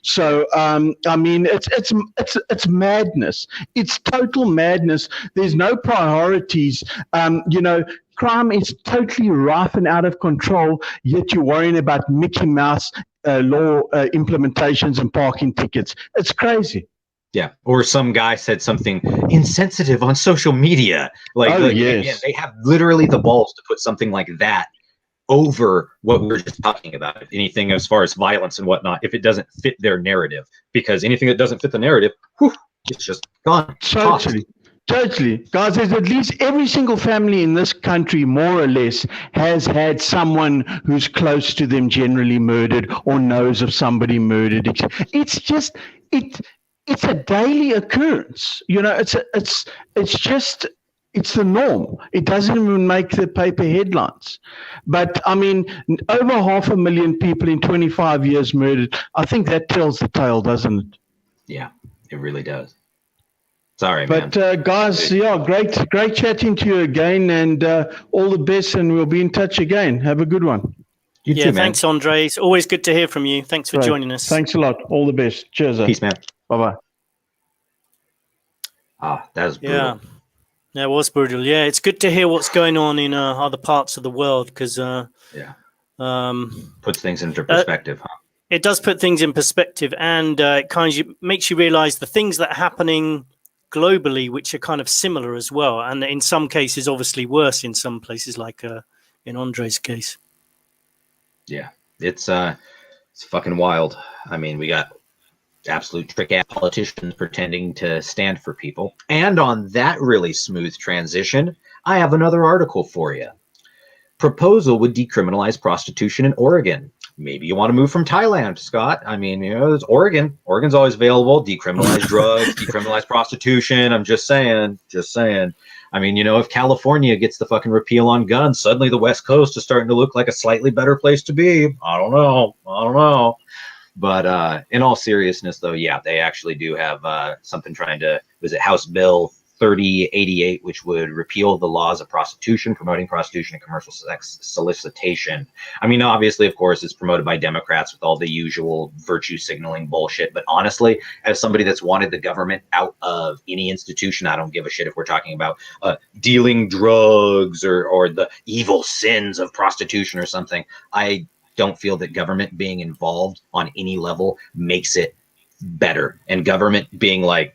So, I mean, it's madness. It's total madness. There's no priorities. Crime is totally rife and out of control, yet you're worrying about Mickey Mouse law implementations and parking tickets. It's crazy. Yeah, or some guy said something insensitive on social media. Yes. They have literally the balls to put something like that over what we were just talking about. Anything as far as violence and whatnot, if it doesn't fit their narrative, because anything that doesn't fit the narrative, it's just gone. Totally. Guys, there's at least every single family in this country, more or less, has had someone who's close to them generally murdered or knows of somebody murdered. It's just, it's a daily occurrence. It's the norm. It doesn't even make the paper headlines. But, I mean, over 500,000 people in 25 years murdered. I think that tells the tale, doesn't it? Yeah, it really does. Sorry, man. But guys, great chatting to you again, and all the best, and we'll be in touch again. Have a good one. You too, man. Thanks, Andre. It's always good to hear from you. Thanks for joining us. Thanks a lot. All the best. Cheers. Peace, man. Bye-bye. That was brutal. Yeah, it was brutal. Yeah, it's good to hear what's going on in other parts of the world, because puts things into perspective, huh? It does put things in perspective, and it kind of makes you realize the things that are happening globally, which are kind of similar as well, and in some cases obviously worse in some places, like in Andre's case. Yeah, it's fucking wild. I mean, we got absolute trick-ass politicians pretending to stand for people. And on that really smooth transition, I have another article for you. Proposal would decriminalize prostitution in Oregon. maybe you want to move from Thailand, Scott. I mean, there's Oregon. Oregon's always available. Decriminalize drugs, decriminalize prostitution. I'm just saying. I mean, if California gets the fucking repeal on guns, suddenly the West Coast is starting to look like a slightly better place to be. I don't know. But in all seriousness, though, yeah, they actually do have something trying to visit House Bill 3088, which would repeal the laws of prostitution, promoting prostitution and commercial sex solicitation. I mean, obviously, of course, it's promoted by Democrats with all the usual virtue signaling bullshit. But honestly, as somebody that's wanted the government out of any institution, I don't give a shit if we're talking about dealing drugs or the evil sins of prostitution or something. I don't feel that government being involved on any level makes it better. And government being like,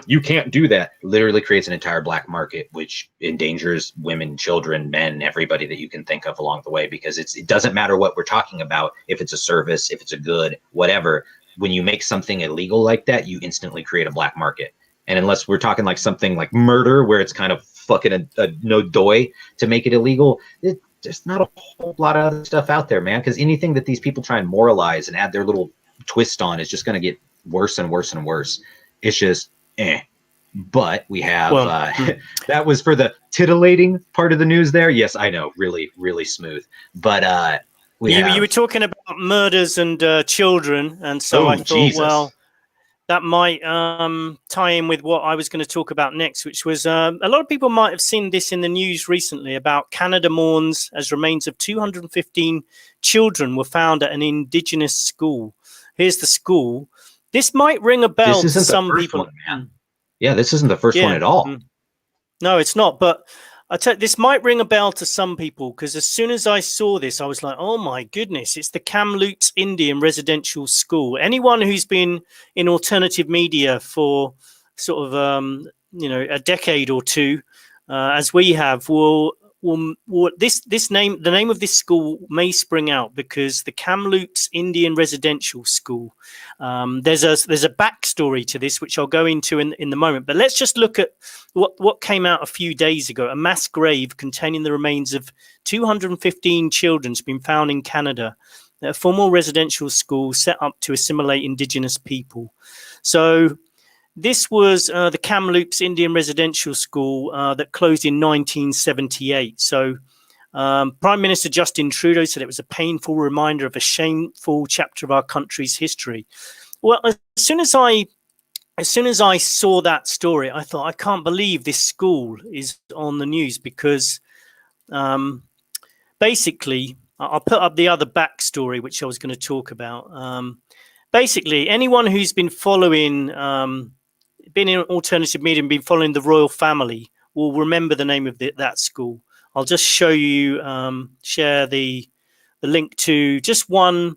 you can't do that, literally creates an entire black market, which endangers women, children, men, everybody that you can think of along the way, because it doesn't matter what we're talking about. If it's a service, if it's a good, whatever, when you make something illegal like that, you instantly create a black market. And unless we're talking like something like murder, where it's kind of fucking a no doy to make it illegal, there's not a whole lot of other stuff out there, man, because anything that these people try and moralize and add their little twist on is just going to get worse and worse and worse. It's just But we have that was for the titulating part of the news there. Yes, I know, really, really smooth. But you were talking about murders and children, and so I thought, Jesus. Well, that might tie in with what I was going to talk about next, which was a lot of people might have seen this in the news recently about Canada mourns as remains of 215 children were found at an Indigenous school. Here's the school. This might ring a bell to some people. One, man. Yeah, this isn't the first one at all. No, it's not. But I tell you, this might ring a bell to some people, because as soon as I saw this, I was like, oh my goodness, it's the Kamloops Indian Residential School. Anyone who's been in alternative media for sort of a decade or two, as we have, will this name, the name of this school may spring out, because the Kamloops Indian Residential School, there's a backstory to this, which I'll go into in the moment. But let's just look at what came out a few days ago. A mass grave containing the remains of 215 children has been found in Canada at a formal residential school set up to assimilate Indigenous people. So this was the Kamloops Indian Residential School that closed in 1978. So Prime Minister Justin Trudeau said it was a painful reminder of a shameful chapter of our country's history. Well, as soon as I saw that story, I thought, I can't believe this school is on the news, because basically, I'll put up the other backstory, which I was going to talk about. Basically, anyone who's been following been in alternative media and been following the royal family will remember the name of that school. I'll just show you, share the link to just one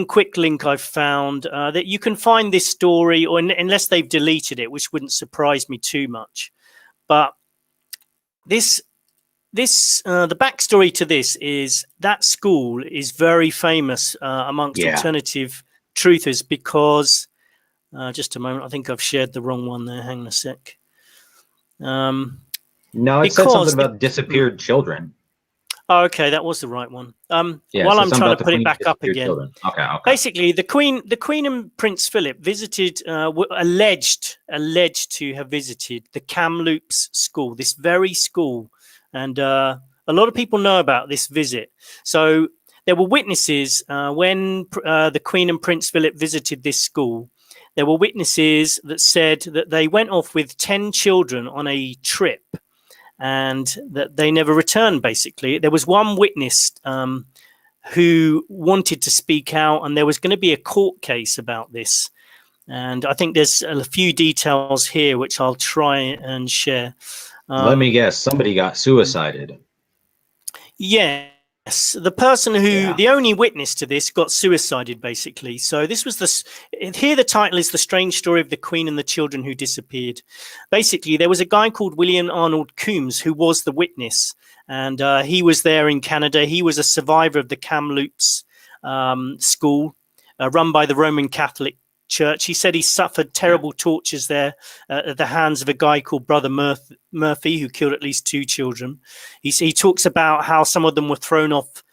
quick link I've found that you can find this story, or unless they've deleted it, which wouldn't surprise me too much. But the backstory to this is that school is very famous amongst alternative truthers, because just a moment, I think I've shared the wrong one there. Hang on a sec. No, it said something about disappeared children. Oh, okay, that was the right one. While I'm trying to put it back up again. Okay. Basically, the Queen and Prince Philip visited, alleged to have visited the Kamloops school, this very school, and a lot of people know about this visit. So there were witnesses when the Queen and Prince Philip visited this school. There were witnesses that said that they went off with 10 children on a trip, and that they never returned, basically. There was one witness who wanted to speak out, and there was going to be a court case about this. And I think there's a few details here, which I'll try and share. Let me guess, somebody got suicided. Yes, the person who, the only witness to this, got suicided, basically. So this was here the title is The Strange Story of the Queen and the Children Who Disappeared. Basically, there was a guy called William Arnold Coombs who was the witness, and he was there in Canada. He was a survivor of the Kamloops school run by the Roman Catholic Church. He said he suffered terrible tortures there at the hands of a guy called Brother Murphy, who killed at least 2 children. He talks about how some of them were thrown off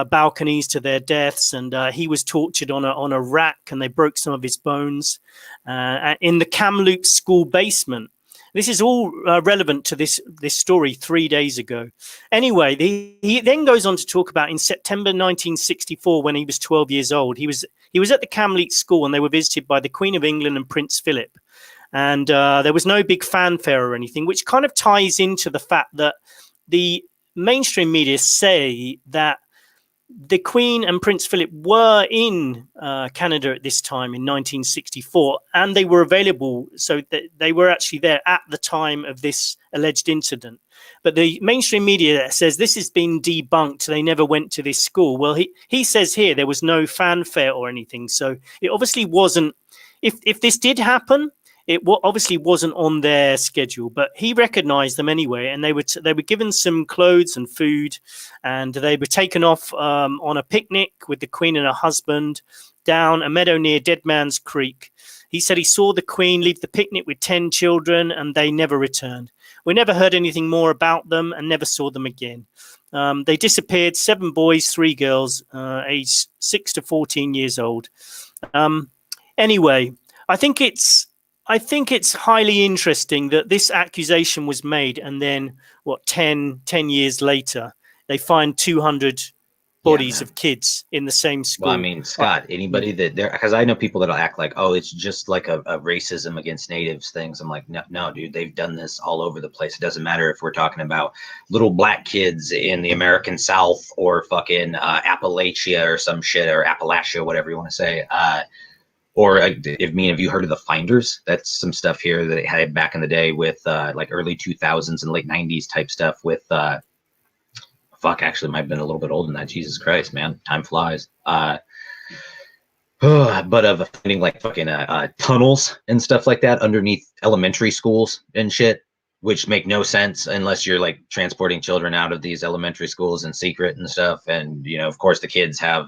balconies to their deaths, and he was tortured on a rack, and they broke some of his bones in the Kamloops school basement. This is all relevant to this story 3 days ago. Anyway, he then goes on to talk about in September 1964, when he was 12 years old. He was at the Kamloops school, and they were visited by the Queen of England and Prince Philip. And there was no big fanfare or anything, which kind of ties into the fact that the mainstream media say that the Queen and Prince Philip were in Canada at this time in 1964, and they were available. So they were actually there at the time of this alleged incident. But the mainstream media says this has been debunked. They never went to this school. Well, he says here there was no fanfare or anything. So it obviously wasn't. If this did happen, it obviously wasn't on their schedule, but he recognized them anyway, and they were given some clothes and food, and they were taken off on a picnic with the Queen and her husband down a meadow near Dead Man's Creek. He said he saw the Queen leave the picnic with 10 children, and they never returned. We never heard anything more about them and never saw them again. They disappeared, 7 boys, 3 girls, aged 6 to 14 years old. Anyway, I think it's highly interesting that this accusation was made, and then 10 years later, they find 200 bodies of kids in the same school. Well, I mean, Scott, anybody that there, because I know people that'll act like, oh, it's just like a racism against natives things. I'm like, no, dude, they've done this all over the place. It doesn't matter if we're talking about little black kids in the American South or fucking Appalachia or some shit, or Appalachia, whatever you want to say. Or have you heard of the Finders? That's some stuff here that they had back in the day with like early 2000s and late 90s type stuff with actually might have been a little bit older than that. Jesus Christ, man, time flies. But of finding like fucking tunnels and stuff like that underneath elementary schools and shit, which make no sense unless you're like transporting children out of these elementary schools in secret and stuff. And, of course the kids have,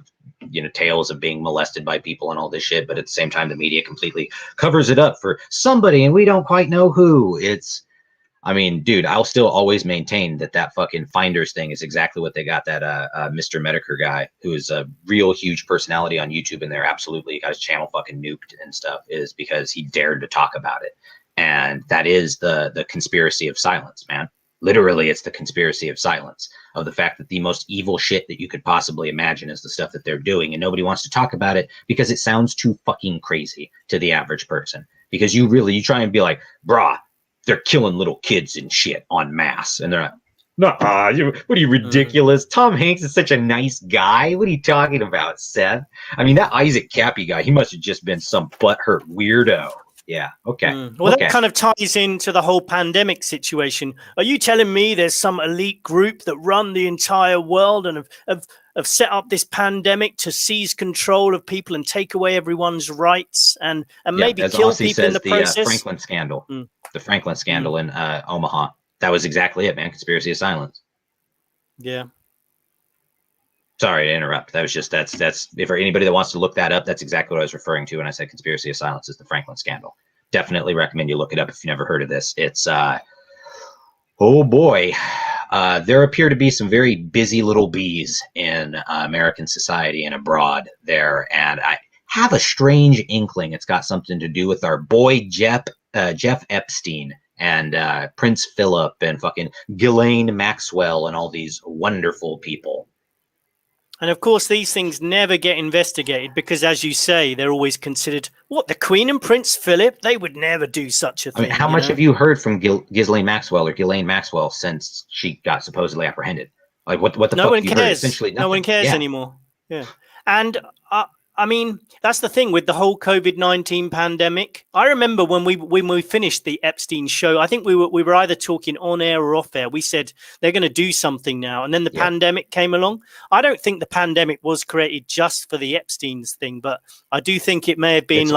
tales of being molested by people and all this shit, but at the same time, the media completely covers it up for somebody, and we don't quite know who. Dude, I'll still always maintain that fucking Finders thing is exactly what they got that Mr. Medicare guy, who is a real huge personality on YouTube, and they're absolutely got his channel fucking nuked and stuff, is because he dared to talk about it. And that is the conspiracy of silence, man. Literally, it's the conspiracy of silence, of the fact that the most evil shit that you could possibly imagine is the stuff that they're doing, and nobody wants to talk about it because it sounds too fucking crazy to the average person. Because you try and be like, brah, they're killing little kids and shit en masse, and they're like, nah, what are you, ridiculous? Tom Hanks is such a nice guy. What are you talking about, Seth? I mean, that Isaac Cappy guy, he must have just been some butthurt weirdo. Yeah. Okay. Well, okay. That kind of ties into the whole pandemic situation. Are you telling me there's some elite group that run the entire world and have set up this pandemic to seize control of people and take away everyone's rights and maybe kill Aussie people in the process? The Franklin scandal. The Franklin scandal in Omaha. That was exactly it, man. Conspiracy of silence. Yeah. Sorry to interrupt. That was just that's if for anybody that wants to look that up, that's exactly what I was referring to when I said conspiracy of silence is the Franklin scandal. Definitely recommend you look it up if you've never heard of this. It's oh boy. There appear to be some very busy little bees in American society and abroad there, and I have a strange inkling it's got something to do with our boy Jeff Epstein and Prince Philip and fucking Ghislaine Maxwell and all these wonderful people. And of course, these things never get investigated because, as you say, they're always considered, the Queen and Prince Philip? They would never do such a thing. I mean, how much have you heard from Ghislaine Maxwell or Ghislaine Maxwell since she got supposedly apprehended? Like, what the fuck no one you cares. heard? Essentially nothing. No one cares anymore. Yeah. And I mean, that's the thing with the whole COVID-19 pandemic. I remember when we finished the Epstein show, I think we were either talking on air or off air. We said they're going to do something now. And then the pandemic came along. I don't think the pandemic was created just for the Epstein's thing, but I do think it may have been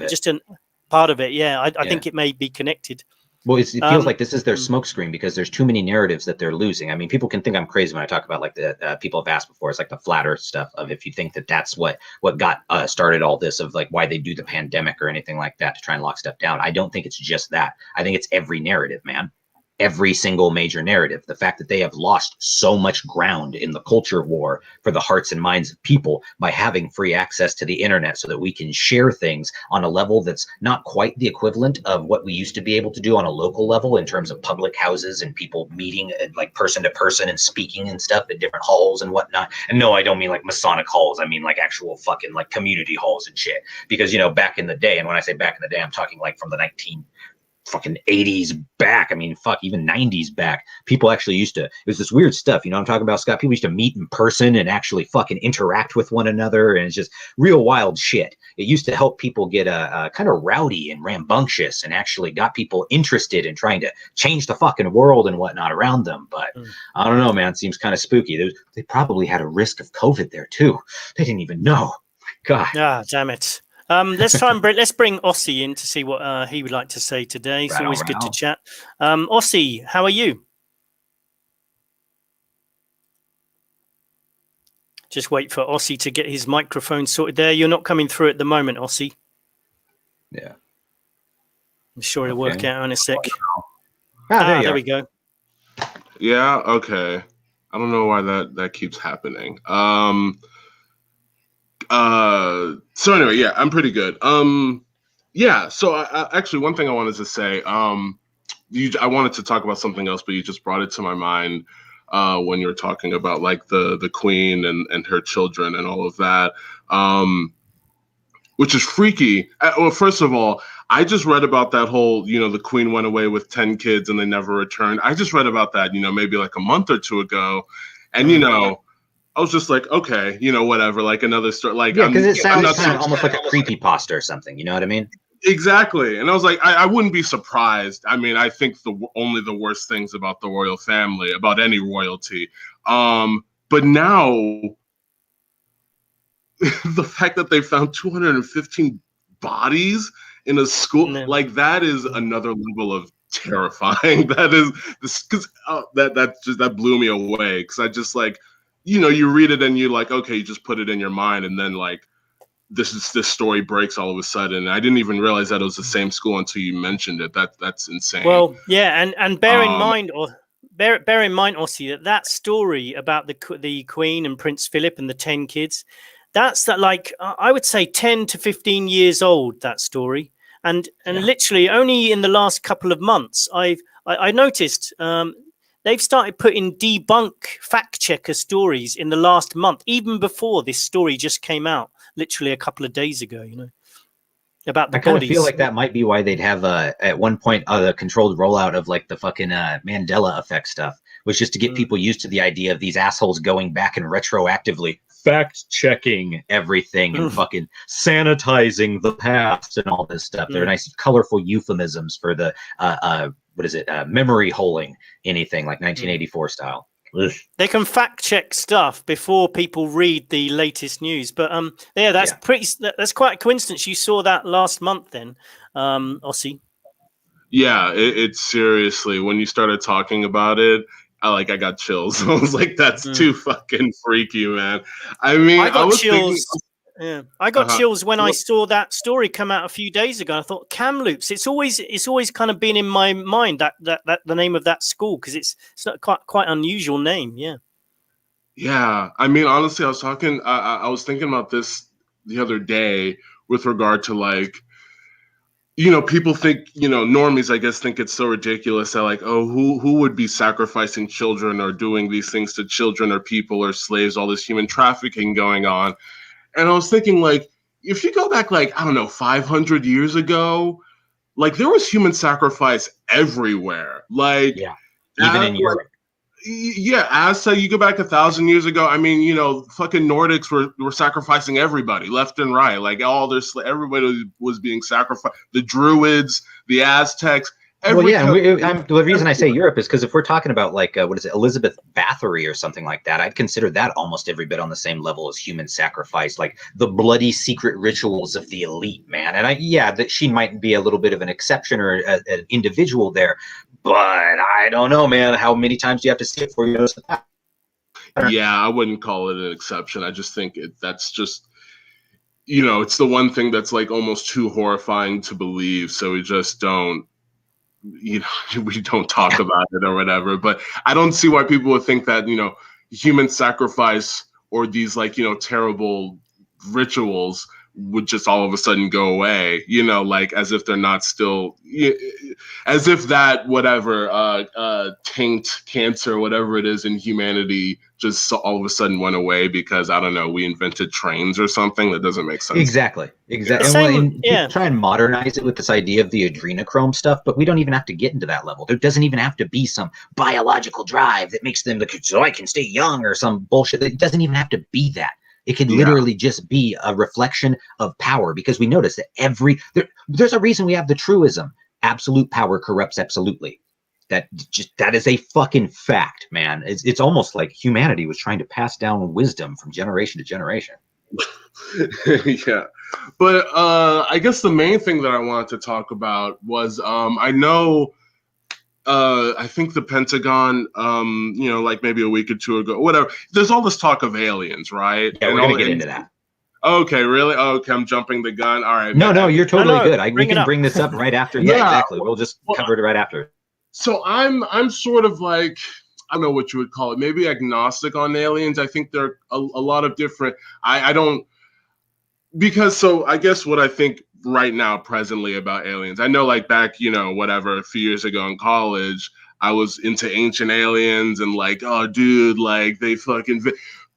just a part of it. Yeah, I think it may be connected. Well, it feels like this is their smokescreen because there's too many narratives that they're losing. I mean, people can think I'm crazy when I talk about like the people have asked before. It's like the flat Earth stuff of if you think that that's what got started all this of like why they do the pandemic or anything like that to try and lock stuff down. I don't think it's just that. I think it's every narrative, man. every single major narrative. The fact that they have lost so much ground in the culture war for the hearts and minds of people by having free access to the internet so that we can share things on a level that's not quite the equivalent of what we used to be able to do on a local level in terms of public houses and people meeting like person to person and speaking and stuff at different halls and whatnot. And no, I don't mean like Masonic halls. I mean like actual fucking like community halls and shit. Because, you know, back in the day, and when I say back in the day, I'm talking like from the 80s back. I mean, fuck, even 90s back. People actually used to, it was this weird stuff, you know what I'm talking about, Scott? People used to meet in person and actually fucking interact with one another, and it's just real wild shit. It used to help people get kind of rowdy and rambunctious and actually got people interested in trying to change the fucking world and whatnot around them. But I don't know, man, it seems kind of spooky. They probably had a risk of COVID there too. They didn't even know. God. Ah, damn it. Let's try and let's bring Ossie in to see what he would like to say today. It's always good to chat. Ossie, how are you? Just wait for Ossie to get his microphone sorted there. You're not coming through at the moment, Ossie. Yeah. I'm sure it'll work out in a sec. There we go. Yeah, okay. I don't know why that keeps happening. So anyway, yeah, I'm pretty good. Yeah, so I actually, one thing I wanted to say, I wanted to talk about something else, but you just brought it to my mind when you were talking about like the queen and her children and all of that, which is freaky. Well, first of all, I just read about that whole, you know, the queen went away with 10 kids and they never returned. I just read about that, you know, maybe like a month or two ago, and you know, I was just like, okay, you know, whatever, like another story. Like, yeah, because it sounds kind of almost like a creepypasta or something. You know what I mean? Exactly. And I was like, I wouldn't be surprised. I mean, I think only the worst things about the royal family, about any royalty. But now, the fact that they found 215 bodies in a school, like that is another level of terrifying. That is this, because that blew me away. Because I just like, you know, you read it and you're like, okay, you just put it in your mind, and then like this story breaks all of a sudden. I didn't even realize that it was the same school until you mentioned it. That's insane. Well, yeah, and bear in mind, Ossie, that story about the Queen and Prince Philip and the 10 kids, that's like I would say 10 to 15 years old. That story, and literally only in the last couple of months, I noticed. They've started putting debunk fact checker stories in the last month, even before this story just came out, literally a couple of days ago, you know, about the I kind bodies. of feel like that might be why they'd have at one point the controlled rollout of like the fucking Mandela effect stuff, was just to get people used to the idea of these assholes going back and retroactively fact checking everything and fucking sanitizing the past and all this stuff. They're nice, colorful euphemisms for the memory holing anything like 1984 style. Ugh. They can fact check stuff before people read the latest news. But that's quite a coincidence. You saw that last month then, Ossie. Yeah, it's seriously, when you started talking about it, I got chills. I was like, that's too fucking freaky, man. I mean, I got chills. Thinking, yeah, I got chills when I saw that story come out a few days ago. I thought Kamloops. It's always kind of been in my mind that the name of that school, because it's not quite unusual name. Yeah. Yeah, I mean, honestly, I was thinking about this the other day with regard to like, you know, people think, you know, normies, I guess, think it's so ridiculous that like, oh, who would be sacrificing children or doing these things to children or people or slaves, all this human trafficking going on. And I was thinking, like, if you go back, like, I don't know, 500 years ago, like, there was human sacrifice everywhere. Like, yeah, even in Europe. Yeah, Aztec, you go back 1,000 years ago. I mean, you know, fucking Nordics were sacrificing everybody left and right. Like, everybody was being sacrificed. The Druids, the Aztecs. Well, yeah, the reason I say Europe is because if we're talking about like Elizabeth Bathory or something like that, I'd consider that almost every bit on the same level as human sacrifice, like the bloody secret rituals of the elite, man. And that she might be a little bit of an exception or an individual there, but I don't know, man. How many times do you have to see it before you notice that? Yeah, I wouldn't call it an exception. I just think that's just, you know, it's the one thing that's like almost too horrifying to believe, so we just don't. you know, we don't talk about it or whatever. But I don't see why people would think that, you know, human sacrifice or these like, you know, terrible rituals would just all of a sudden go away, you know, like as if they're not still, as if that whatever taint, cancer, whatever it is in humanity just all of a sudden went away because, I don't know, we invented trains or something. That doesn't make sense. Exactly. The And, same- and people try and modernize it with this idea of the adrenochrome stuff, but we don't even have to get into that level. There doesn't even have to be some biological drive that makes them so I can stay young or some bullshit. It doesn't even have to be that. It could literally just be a reflection of power, because we notice that there's a reason we have the truism: absolute power corrupts absolutely. That is a fucking fact, man. It's almost like humanity was trying to pass down wisdom from generation to generation. Yeah, but I guess the main thing that I wanted to talk about was I know. I think the Pentagon, you know, like maybe a week or two ago, whatever. There's all this talk of aliens, right? Yeah, we're gonna get into that. Okay, really? Okay, I'm jumping the gun. All right. No, you're totally good. We Bring it can up. bring this up right after. Yeah. Yeah, exactly. We'll just cover it right after. So I'm sort of like, I don't know what you would call it, maybe agnostic on aliens. I think there are a lot of different. I don't, because so I guess what I think right now presently about aliens, I know like back, you know, whatever, a few years ago in college, I was into ancient aliens and like, oh dude, like they fucking,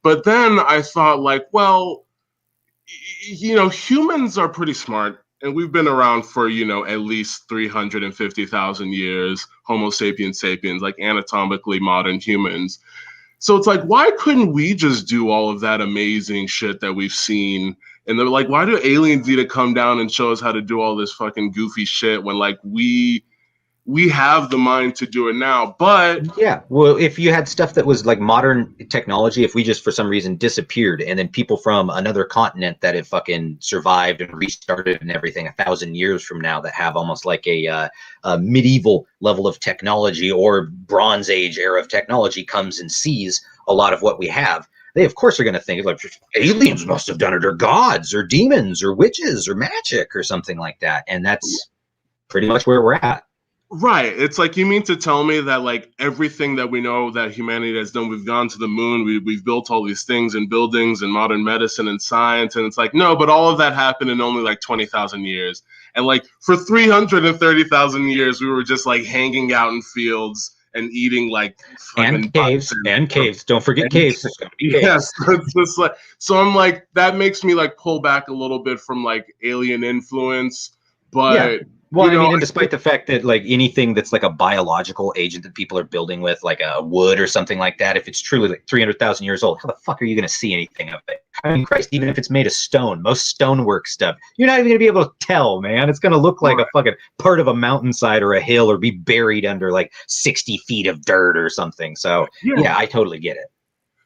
but then I thought like, well, you know, humans are pretty smart and we've been around for, you know, at least 350,000 years, Homo sapiens sapiens, like anatomically modern humans. So it's like, why couldn't we just do all of that amazing shit that we've seen? And they're like, why do aliens need to come down and show us how to do all this fucking goofy shit when like we have the mind to do it now? But yeah, well, if you had stuff that was like modern technology, if we just for some reason disappeared, and then people from another continent that have fucking survived and restarted and everything 1,000 years from now that have almost like a medieval level of technology or Bronze Age era of technology comes and sees a lot of what we have, they of course are going to think like aliens must have done it, or gods or demons or witches or magic or something like that. And that's pretty much where we're at. right, it's like, you mean to tell me that like everything that we know that humanity has done, we've gone to the moon, we've built all these things and buildings and modern medicine and science, and it's like, no, but all of that happened in only like 20,000 years. And like for 330,000 years, we were just like hanging out in fields and eating like and caves. Don't forget caves. Yes, it's just like, so I'm like, that makes me like pull back a little bit from like alien influence, but. Yeah. Well, you I know, mean, and despite the fact that like anything that's like a biological agent that people are building with, like a wood or something like that, if it's truly like 300,000 years old, how the fuck are you going to see anything of it? I mean, Christ, even if it's made of stone, most stonework stuff, you're not even going to be able to tell, man. It's going to look like a fucking part of a mountainside or a hill, or be buried under like 60 feet of dirt or something. So yeah, I totally get it.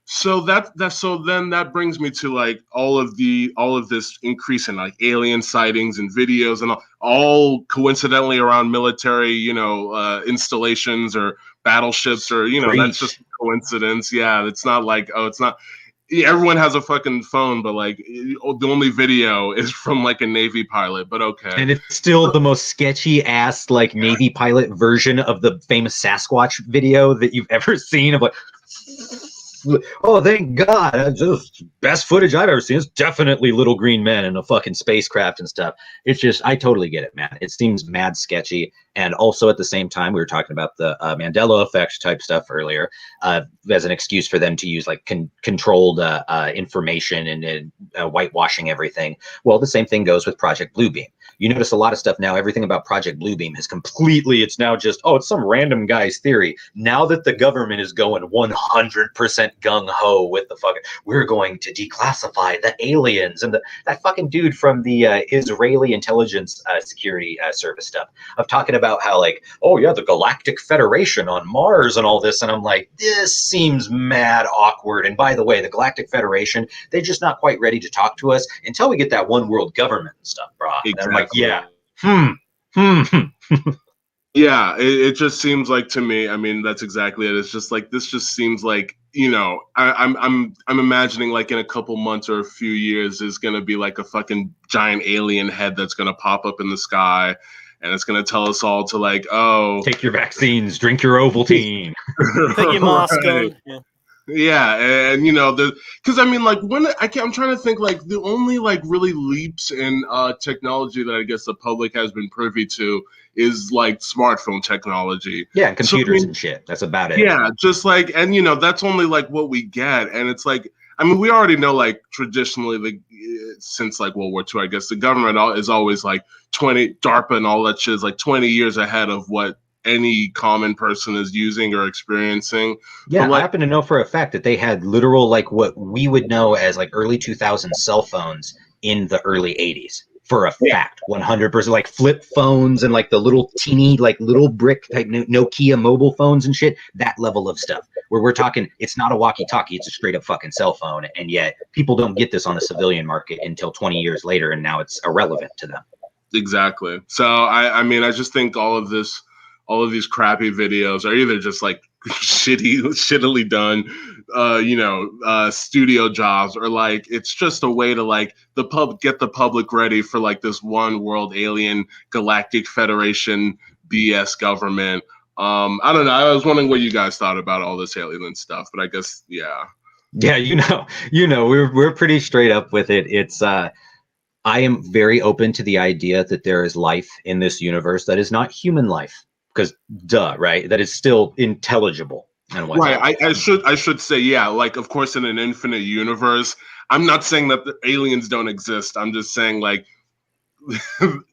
So then that brings me to like all of this increase in like alien sightings and videos and all coincidentally around military, you know, installations or battleships, or you know, that's just a coincidence. Yeah, it's not like, oh, it's not. Everyone has a fucking phone, but like the only video is from like a Navy pilot. But okay, and it's still the most sketchy ass like Navy pilot version of the famous Sasquatch video that you've ever seen of like. Oh, thank God. Just best footage I've ever seen. It's definitely little green men in a fucking spacecraft and stuff. It's just, I totally get it, man. It seems mad sketchy. And also at the same time, we were talking about the Mandela effect type stuff earlier as an excuse for them to use like controlled information and whitewashing everything. Well, the same thing goes with Project Bluebeam. You notice a lot of stuff now, everything about Project Bluebeam has completely, it's now just, oh, it's some random guy's theory. Now that the government is going 100% gung-ho with the fucking, we're going to declassify the aliens, and that fucking dude from the Israeli intelligence security service stuff of talking about how like, oh yeah, the Galactic Federation on Mars and all this. And I'm like, this seems mad awkward. And by the way, the Galactic Federation, they're just not quite ready to talk to us until we get that one world government and stuff, bro. Exactly. And I'm like, yeah. Yeah, it just seems like to me. I mean, that's exactly it. It's just like, this just seems like, you know, I'm imagining like in a couple months or a few years, there's gonna be like a fucking giant alien head that's gonna pop up in the sky, and it's going to tell us all to like, oh, take your vaccines, drink your Ovaltine, put your mask right. on. Yeah. Yeah, and you know, because I mean, like when I'm trying to think, like the only like really leaps in technology that I guess the public has been privy to is like smartphone technology. Yeah, computers So, I mean, and shit. That's about it. yeah, just like, and you know, that's only like what we get, and it's like, I mean, we already know like traditionally, like since like World War II, I guess the government is always like 20 DARPA and all that shit is like 20 years ahead of what any common person is using or experiencing. Yeah, But I like, happen to know for a fact that they had literal, like what we would know as like early 2000s cell phones in the early 80s. For a fact, 100%, like flip phones and like the little teeny, like little brick type Nokia mobile phones and shit. That level of stuff where we're talking, it's not a walkie-talkie, it's a straight up fucking cell phone, and yet people don't get this on the civilian market until 20 years later, and now it's irrelevant to them. exactly. So I mean, I just think all of these crappy videos are either just like shittily done, studio jobs, or like it's just a way to like get the public ready for like this one world alien galactic federation BS government. I don't know. I was wondering what you guys thought about all this alien stuff, but I guess yeah. Yeah, we're pretty straight up with it. It's I am very open to the idea that there is life in this universe that is not human life, because right? That is still intelligible and whatnot. Right. I should say, yeah, like of course in an infinite universe, I'm not saying that the aliens don't exist. I'm just saying like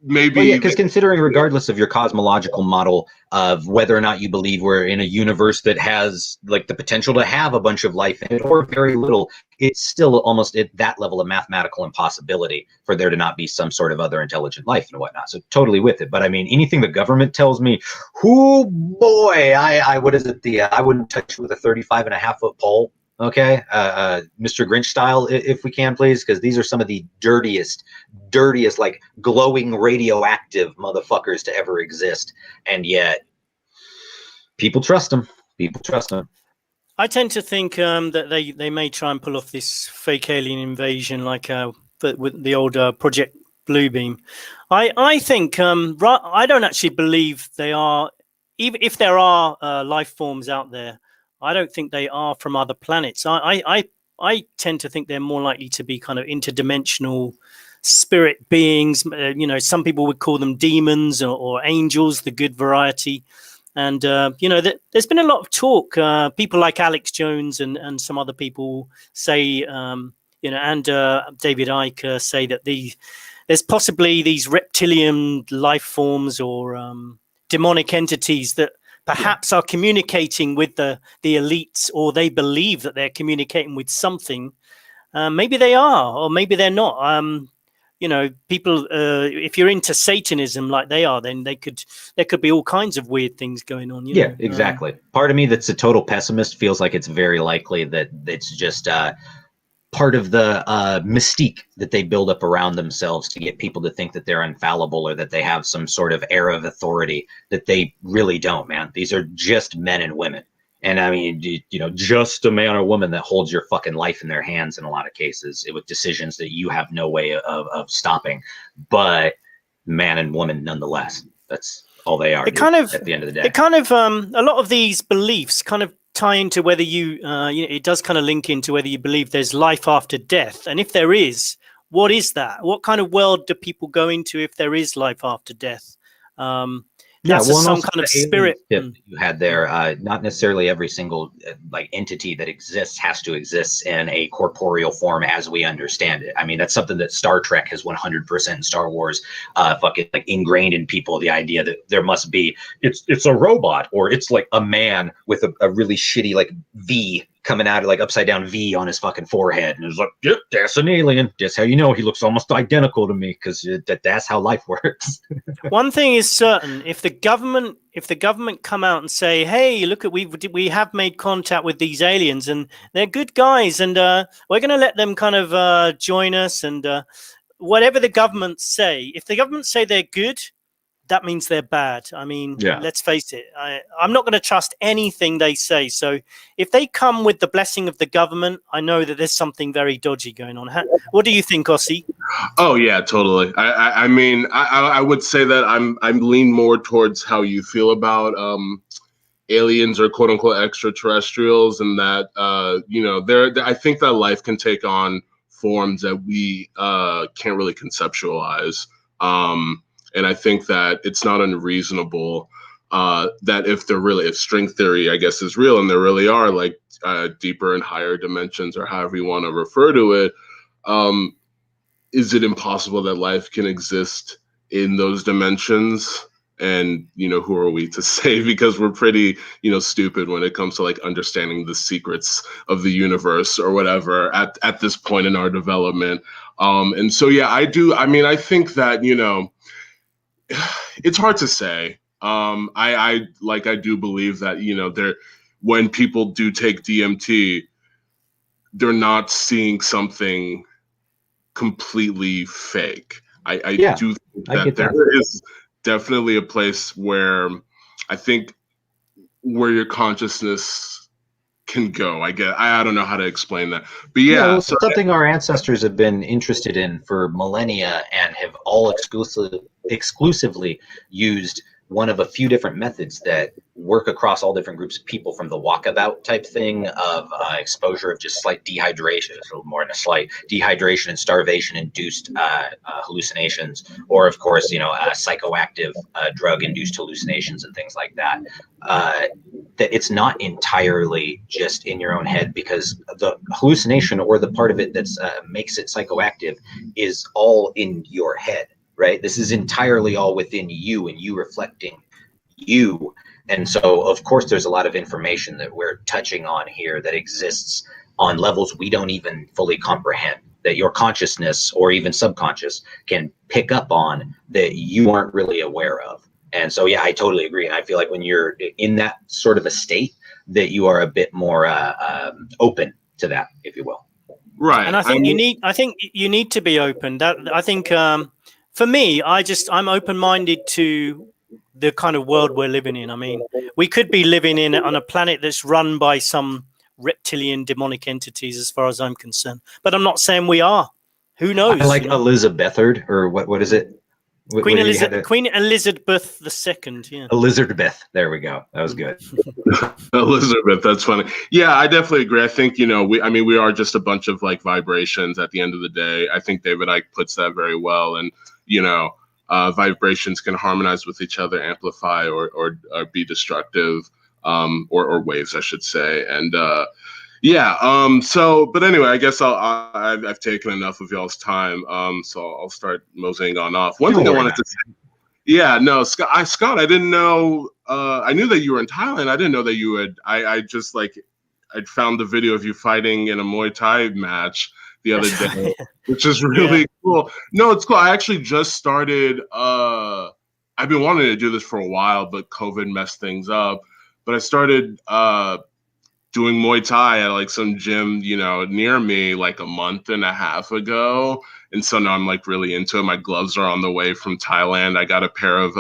maybe Well, yeah, because considering regardless of your cosmological model of whether or not you believe we're in a universe that has like the potential to have a bunch of life in it or very little, it's still almost at that level of mathematical impossibility for there to not be some sort of other intelligent life and whatnot. So totally with it. But I mean, anything the government tells me, oh boy, I what is it? I wouldn't touch with a 35.5-foot pole. Okay, Mr. Grinch style, if we can, please, because these are some of the dirtiest, like glowing radioactive motherfuckers to ever exist, and yet people trust them. People trust them. I tend to think that they may try and pull off this fake alien invasion, like with the old Project Bluebeam. I think I don't actually believe they are. Even if there are life forms out there, I don't think they are from other planets. I tend to think they're more likely to be kind of interdimensional spirit beings. Some people would call them demons or angels, the good variety. And there's been a lot of talk. People like Alex Jones and some other people say, and David Icke say that there's possibly these reptilian life forms or demonic entities that perhaps are communicating with the elites, or they believe that they're communicating with something. Maybe they are, or maybe they're not. People, if you're into Satanism like they are, then there could be all kinds of weird things going on. Yeah, exactly. Part of me that's a total pessimist feels like it's very likely that it's just part of the mystique that they build up around themselves to get people to think that they're infallible or that they have some sort of air of authority that they really don't, man. These are just men and women. And I mean, just a man or woman that holds your fucking life in their hands in a lot of cases with decisions that you have no way of stopping. But man and woman nonetheless. That's all they are. At the end of the day. It kind of a lot of these beliefs kind of tie into whether it does kind of link into whether you believe there's life after death, and if there is, what is that? What kind of world do people go into if there is life after death? That's some kind of spirit tip that you had there. Not necessarily every single like entity that exists has to exist in a corporeal form as we understand it. I mean, that's something that Star Trek has 100% in Star Wars fucking like ingrained in people. The idea that there must be it's a robot or it's like a man with a really shitty like V coming out of like upside down V on his fucking forehead, and it's like, yep, that's an alien. That's how you know he looks almost identical to me, because that's how life works. One thing is certain: if the government come out and say, "Hey, look at we have made contact with these aliens, and they're good guys, and we're going to let them kind of join us," and whatever the government say, if the government say they're good, that means they're bad. I mean, Yeah. let's face it. I'm not going to trust anything they say. So if they come with the blessing of the government, I know that there's something very dodgy going on. What do you think, Ossie? Oh yeah, totally. I mean, I would say that I'm lean more towards how you feel about aliens or quote unquote extraterrestrials, and that I think that life can take on forms that we can't really conceptualize. And I think that it's not unreasonable that if string theory, I guess, is real, and there really are like deeper and higher dimensions, or however you want to refer to it, is it impossible that life can exist in those dimensions? And, who are we to say? Because we're pretty, stupid when it comes to like understanding the secrets of the universe or whatever at this point in our development. And so, yeah, I do. I mean, I think that, it's hard to say. I do believe that, when people do take DMT, they're not seeing something completely fake. I do think that there is definitely a place where I think where your consciousness can go. I don't know how to explain that, but yeah, so something our ancestors have been interested in for millennia and have all exclusively used one of a few different methods that work across all different groups of people, from the walkabout type thing of exposure of just slight dehydration, a little more than a slight dehydration and starvation induced hallucinations, or of course, psychoactive drug induced hallucinations and things like that. That it's not entirely just in your own head, because the hallucination or the part of it that makes it psychoactive is all in your head. Right? This is entirely all within you and you reflecting you. And so, of course, there's a lot of information that we're touching on here that exists on levels we don't even fully comprehend, that your consciousness or even subconscious can pick up on that you aren't really aware of. And so, yeah, I totally agree. And I feel like when you're in that sort of a state, that you are a bit more open to that, if you will. Right. And I think you need to be open. I think for me, I'm open-minded to the kind of world we're living in. I mean, we could be living on a planet that's run by some reptilian demonic entities, as far as I'm concerned. But I'm not saying we are. Who knows? I like Elizabethard, or what is it? Queen Elizabeth II. Yeah. Elizabeth. There we go. That was good. Elizabeth, that's funny. Yeah, I definitely agree. I think, we are just a bunch of like vibrations at the end of the day. I think David Icke puts that very well. And, vibrations can harmonize with each other, amplify or be destructive, or waves, I should say. And but anyway, I guess I've taken enough of y'all's time. So I'll start moseying on off. One thing I wanted to say. Yeah, no, Scott, I didn't know. I knew that you were in Thailand. I didn't know that you had. I'd found the video of you fighting in a Muay Thai match the other day, which is really cool. No, it's cool. I actually just started. I've been wanting to do this for a while, but COVID messed things up. But I started doing Muay Thai at like some gym, near me like a month and a half ago. And so now I'm like really into it. My gloves are on the way from Thailand. I got a pair of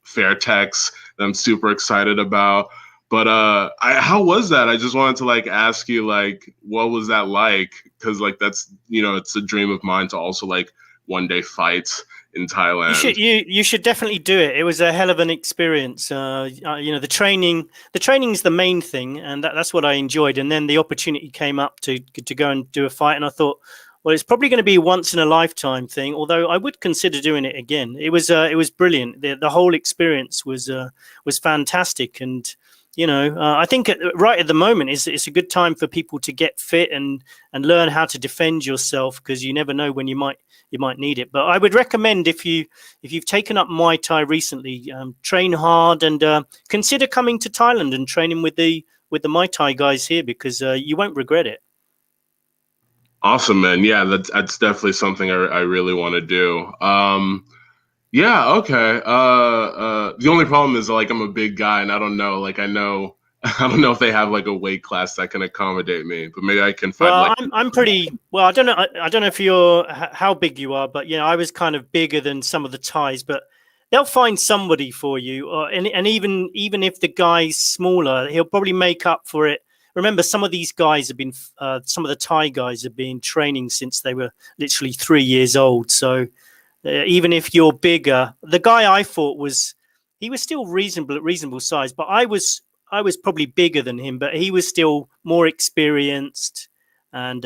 Fairtex that I'm super excited about. But how was that? I just wanted to like ask you, like, what was that like? Because like that's, it's a dream of mine to also like one day fight in Thailand. You should definitely do it. It was a hell of an experience. The training is the main thing, and that's what I enjoyed. And then the opportunity came up to go and do a fight, and I thought, well, it's probably going to be a once in a lifetime thing. Although I would consider doing it again. It was brilliant. The whole experience was fantastic, and I think right at the moment it's a good time for people to get fit and learn how to defend yourself, because you never know when you might need it. But I would recommend, if you've taken up Muay Thai recently, train hard and consider coming to Thailand and training with the Muay Thai guys here, because you won't regret it. Awesome, man. Yeah, that's definitely something I really want to do. Yeah, okay. The only problem is like I'm a big guy and I don't know. Like I don't know if they have like a weight class that can accommodate me, but maybe I can find. Well, I'm pretty. Well, I don't know if you're how big you are, but I was kind of bigger than some of the Thais. But they'll find somebody for you, and even if the guy's smaller, he'll probably make up for it. Remember, some of these guys have been, some of the Thai guys have been training since they were literally 3 years old. So even if you're bigger, the guy I fought he was still reasonable size, but I was probably bigger than him, but he was still more experienced, and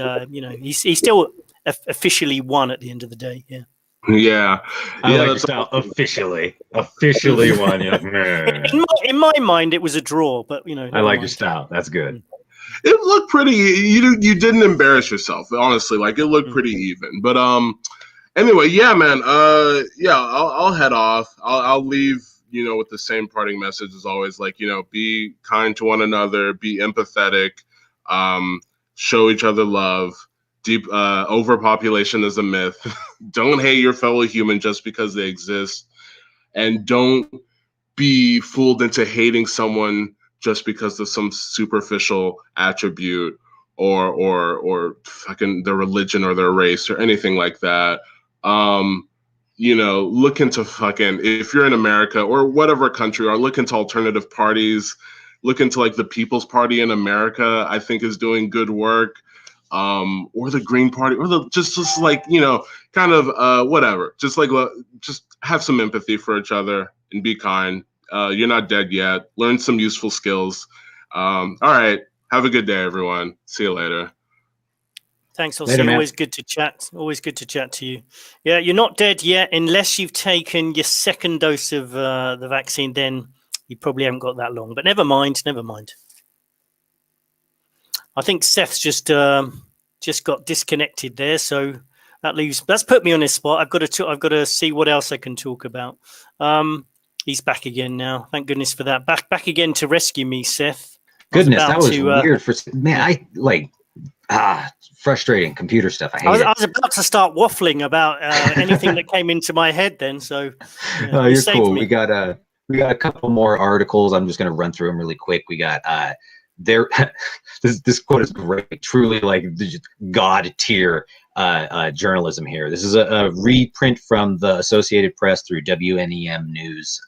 he still officially won at the end of the day. Yeah. Yeah, I like your that's style. Officially won. You're like, "Meh." In my mind, it was a draw, but I never like your mind. style. That's good. it looked pretty. You didn't embarrass yourself, honestly. Like it looked pretty even. But anyway, yeah, man. Yeah, I'll head off. I'll leave. With the same parting message as always. Like be kind to one another, be empathetic, show each other love. Deep overpopulation is a myth. Don't hate your fellow human just because they exist, and don't be fooled into hating someone just because of some superficial attribute or fucking their religion or their race or anything like that. Look into fucking, if you're in America or whatever country, or look into alternative parties, look into like the People's Party in America, I think is doing good work. Or the Green Party, or just like, kind of whatever. Just have some empathy for each other and be kind. You're not dead yet. Learn some useful skills. All right. Have a good day, everyone. See you later. Thanks, Later, Ossie. man. Always good to chat. Always good to chat to you. Yeah, you're not dead yet unless you've taken your second dose of the vaccine. Then you probably haven't got that long. But never mind. Never mind. I think Seth's just got disconnected there, so that's put me on his spot. I've got to see what else I can talk about. He's back again now. Thank goodness for that. Back again to rescue me, Seth. Goodness, that was weird. Man, frustrating computer stuff. I hate it. I was about to start waffling about anything that came into my head then. So you're cool. Me. We got a couple more articles. I'm just going to run through them really quick. We got this quote is great. Truly like god tier journalism here. This is a reprint from the Associated Press through WNEM News,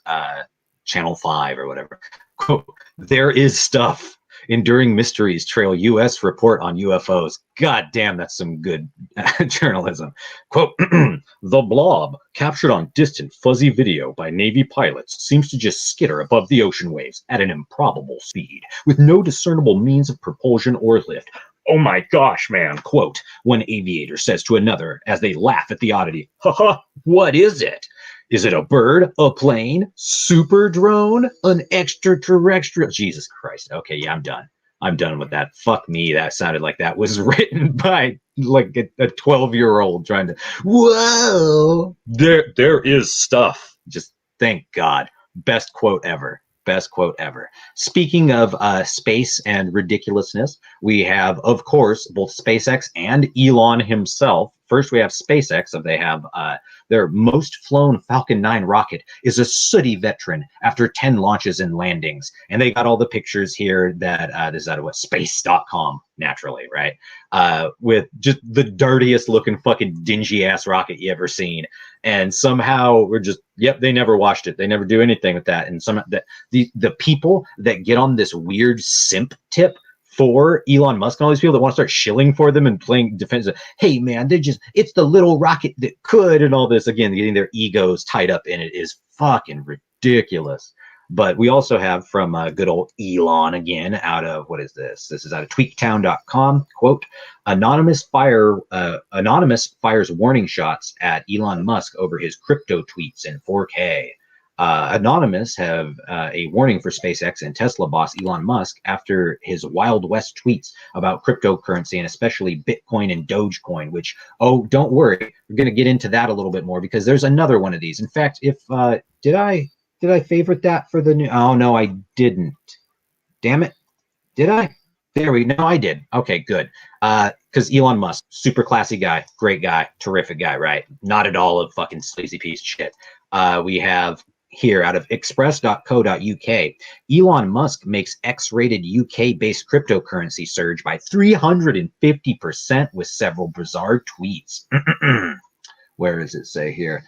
Channel 5 or whatever. Quote, there is stuff. Enduring mysteries trail U.S. report on UFOs. God damn, that's some good journalism. Quote, the blob, captured on distant fuzzy video by Navy pilots, seems to just skitter above the ocean waves at an improbable speed, with no discernible means of propulsion or lift. Oh my gosh, man, quote, one aviator says to another as they laugh at the oddity. Haha, what is it? Is it a bird, a plane, super drone, an extraterrestrial? Jesus Christ. Okay, yeah, I'm done. I'm done with that. Fuck me. That sounded like that was written by like a 12-year-old trying to, whoa, there is stuff. Just thank God. Best quote ever. Best quote ever. Speaking of space and ridiculousness, we have, of course, both SpaceX and Elon himself. First, we have SpaceX. They have their most flown Falcon 9 rocket is a sooty veteran after 10 launches and landings. And they got all the pictures here that this is out of space.com, naturally, right? With just the dirtiest looking fucking dingy ass rocket you ever seen. And somehow we're just, yep, they never washed it. They never do anything with that. And the people that get on this weird simp tip for Elon Musk and all these people that want to start shilling for them and playing defensive. Hey man, it's the little rocket that could, and all this, again, getting their egos tied up in it is fucking ridiculous. But we also have from good old Elon again, out of, what is this? This is out of tweaktown.com. Quote, Anonymous fires warning shots at Elon Musk over his crypto tweets in 4K. Anonymous have a warning for SpaceX and Tesla boss Elon Musk after his Wild West tweets about cryptocurrency and especially Bitcoin and Dogecoin, which, oh, don't worry, we're going to get into that a little bit more because there's another one of these. In fact, if did I favorite that for the new? Oh, no, I didn't. Damn it. Did I? There we go. No, I did. Okay, good. Because Elon Musk, super classy guy, great guy, terrific guy, right? Not at all a fucking sleazy piece of shit. We have here out of express.co.uk, Elon Musk makes X-rated UK-based cryptocurrency surge by 350% with several bizarre tweets. Where does it say here?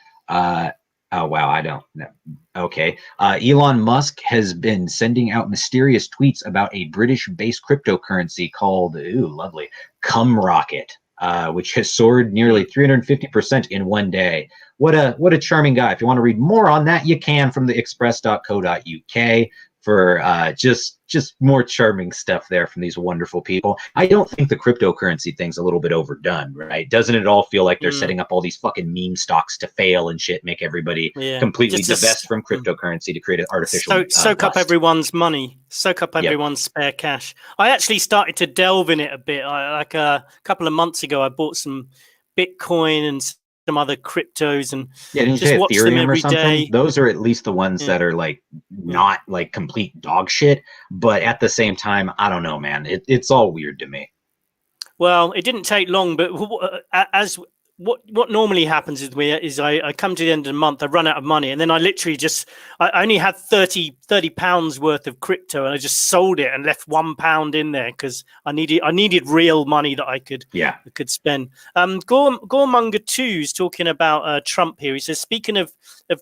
Oh, wow. I don't know. Okay. Elon Musk has been sending out mysterious tweets about a British-based cryptocurrency called, ooh, lovely, Cum Rocket, which has soared nearly 350% in one day. What a charming guy. If you want to read more on that, you can from the express.co.uk for just more charming stuff there from these wonderful people. I don't think the cryptocurrency thing's a little bit overdone, right? Doesn't it all feel like they're setting up all these fucking meme stocks to fail and shit, make everybody completely divest from cryptocurrency to create an artificial soak up bust. everyone's money, soak up everyone's spare cash. I actually started to delve in it a bit. Like a couple of months ago, I bought some Bitcoin and some other cryptos and didn't just you watch them Ethereum or every something? day. Those are at least the ones that are like not like complete dog shit, but at the same time, I don't know, man. It's all weird to me. Well, it didn't take long, but as what normally happens with me is I come to the end of the month, I run out of money, and then I literally I only had 30 pounds worth of crypto, and I just sold it and left £1 in there because I needed real money that I could spend. Goremonger 2 is talking about Trump here. He says, speaking of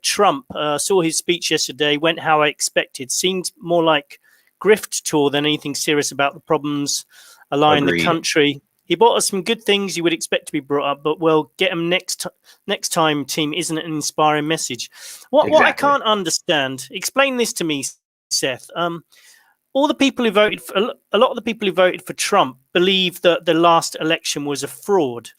Trump, saw his speech yesterday, went how I expected. Seemed more like grift tour than anything serious about the problems align the country. He brought us some good things you would expect to be brought up, but we'll get them next time, team. Isn't it an inspiring message? What I can't understand, explain this to me, Seth. All the people who voted for, a lot of the people who voted for Trump believe that the last election was a fraud.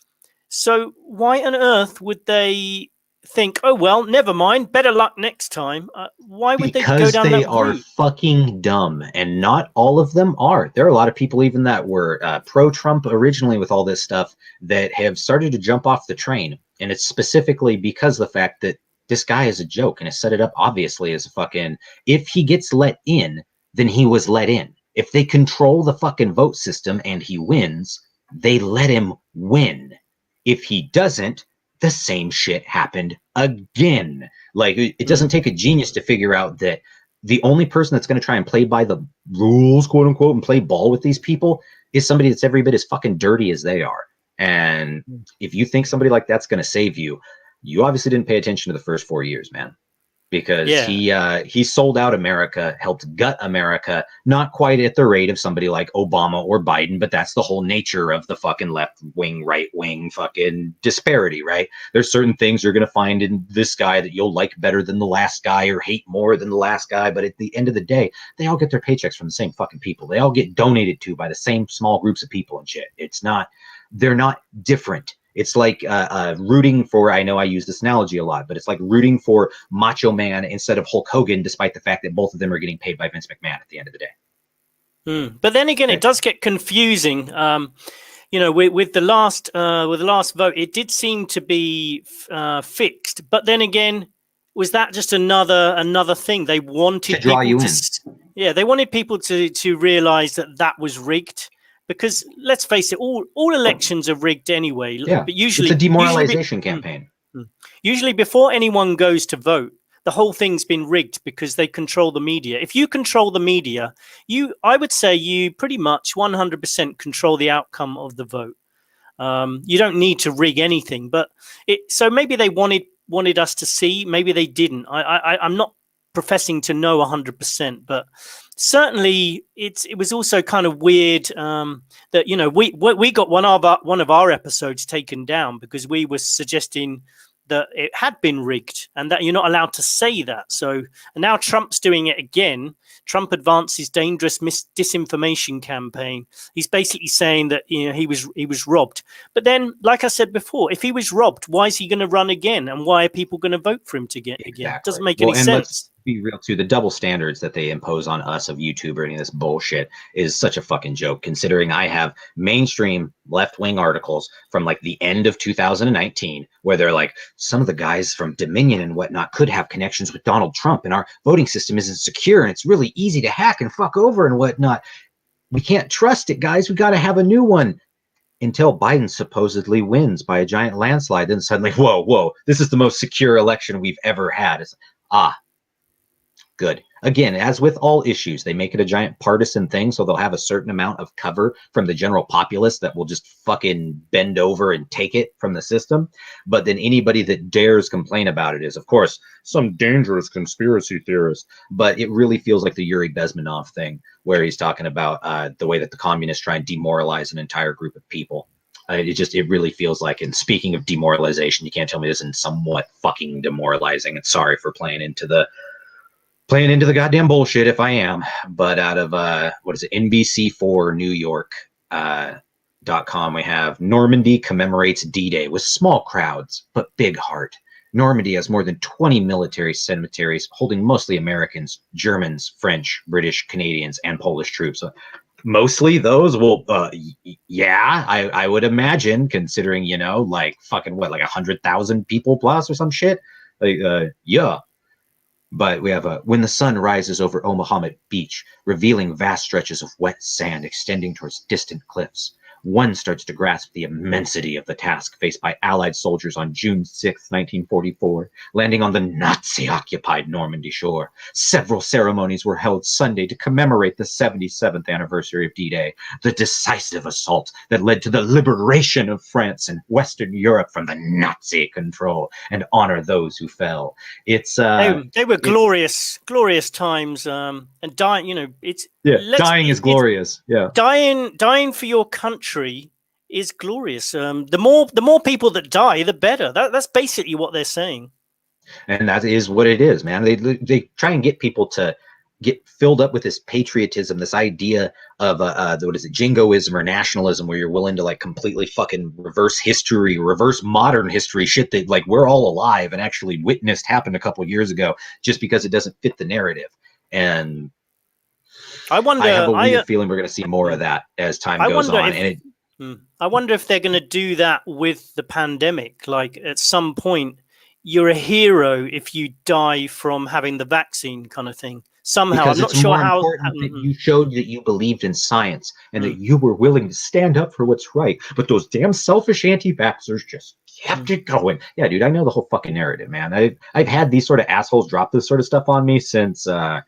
So why on earth would they think, oh, well, never mind, better luck next time? Why would they go down that route? Because they are fucking dumb, and not all of them are. There are a lot of people even that were pro-Trump originally with all this stuff that have started to jump off the train, and it's specifically because of the fact that this guy is a joke and has set it up obviously as a fucking, if he gets let in, then he was let in. If they control the fucking vote system and he wins, they let him win. If he doesn't, the same shit happened again. Like, it doesn't take a genius to figure out that the only person that's going to try and play by the rules, quote unquote, and play ball with these people is somebody that's every bit as fucking dirty as they are. And if you think somebody like that's going to save you, you obviously didn't pay attention to the first 4 years, man. Because he sold out America, helped gut America, not quite at the rate of somebody like Obama or Biden, but that's the whole nature of the fucking left wing, right wing fucking disparity, right? There's certain things you're going to find in this guy that you'll like better than the last guy or hate more than the last guy. But at the end of the day, they all get their paychecks from the same fucking people. They all get donated to by the same small groups of people and shit. They're not different. It's like rooting for, I know I use this analogy a lot, but it's like rooting for Macho Man instead of Hulk Hogan, despite the fact that both of them are getting paid by Vince McMahon at the end of the day. But then again, it does get confusing. With the last vote, it did seem to be fixed. But then again, was that just another thing? They wanted to draw you in. They wanted people to realize that was rigged. Because let's face it, all elections are rigged anyway. Yeah, but usually it's a demoralization campaign. Usually, before anyone goes to vote, the whole thing's been rigged because they control the media. If you control the media, I would say you pretty much 100% control the outcome of the vote. You don't need to rig anything. But so maybe they wanted us to see. Maybe they didn't. I'm not professing to know 100%, but certainly it was also kind of weird that we got one of our episodes taken down because we were suggesting that it had been rigged and that you're not allowed to say that. So and now Trump's doing it again. Trump advances dangerous disinformation campaign. He's basically saying that he was robbed. But then, like I said before, if he was robbed, why is he going to run again? And why are people going to vote for him to get again? It doesn't make any sense. Let's be real too. The double standards that they impose on us of YouTube or any of this bullshit is such a fucking joke, considering I have mainstream left-wing articles from like the end of 2019 where they're like, some of the guys from Dominion and whatnot could have connections with Donald Trump and our voting system isn't secure and it's really easy to hack and fuck over and whatnot. We can't trust it, guys. We got to have a new one. Until Biden supposedly wins by a giant landslide, then suddenly, whoa, this is the most secure election we've ever had. It's, Good. Again, as with all issues, they make it a giant partisan thing, so they'll have a certain amount of cover from the general populace that will just fucking bend over and take it from the system. But then anybody that dares complain about it is, of course, some dangerous conspiracy theorist. But it really feels like the Yuri Bezmenov thing, where he's talking about the way that the communists try and demoralize an entire group of people. It really feels like, and speaking of demoralization, you can't tell me this isn't somewhat fucking demoralizing. And sorry for playing into the goddamn bullshit if I am, but out of what is it, NBC4 New York .com, we have Normandy commemorates D-Day with small crowds but big heart. Normandy has more than 20 military cemeteries holding mostly Americans, Germans, French, British, Canadians, and Polish troops. Mostly those will, yeah, I would imagine, considering, you know, like fucking what, like 100,000 people plus or some shit. Like, yeah. But we have when the sun rises over Omaha Beach, revealing vast stretches of wet sand extending towards distant cliffs. One starts to grasp the immensity of the task faced by Allied soldiers on June 6, 1944, landing on the Nazi-occupied Normandy shore. Several ceremonies were held Sunday to commemorate the 77th anniversary of D-Day, the decisive assault that led to the liberation of France and Western Europe from the Nazi control, and honor those who fell. It's they were glorious times, and dying. You know, dying is glorious. Yeah, dying for your country is glorious. The more people that die, the better. That's basically what they're saying. And that is what it is, man. They try and get people to get filled up with this patriotism, this idea of what is it, jingoism or nationalism, where you're willing to like completely fucking reverse history, reverse modern history, shit that like we're all alive and actually witnessed happened a couple of years ago, just because it doesn't fit the narrative. And I have a weird feeling we're going to see more of that as time goes on. I wonder if they're going to do that with the pandemic. Like at some point, you're a hero if you die from having the vaccine, kind of thing. Somehow, because I'm not sure how. That you showed that you believed in science and that you were willing to stand up for what's right. But those damn selfish anti-vaxxers just kept it going. Yeah, dude, I know the whole fucking narrative, man. I've had these sort of assholes drop this sort of stuff on me since, oh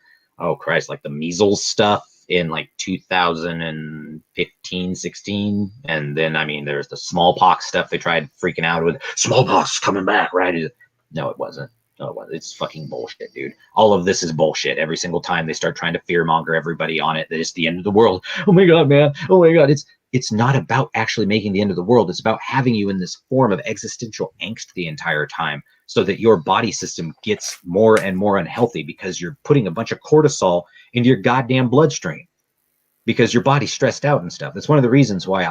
Christ, like the measles stuff in like 2015, 16. And then, I mean, there's the smallpox stuff. They tried freaking out with smallpox coming back, right? No, it wasn't. No, it wasn't. It's fucking bullshit, dude. All of this is bullshit. Every single time they start trying to fearmonger everybody on it, that it's the end of the world. Oh my God, man. Oh my God. It's not about actually making the end of the world. It's about having you in this form of existential angst the entire time so that your body system gets more and more unhealthy because you're putting a bunch of cortisol into your goddamn bloodstream because your body's stressed out and stuff. That's one of the reasons why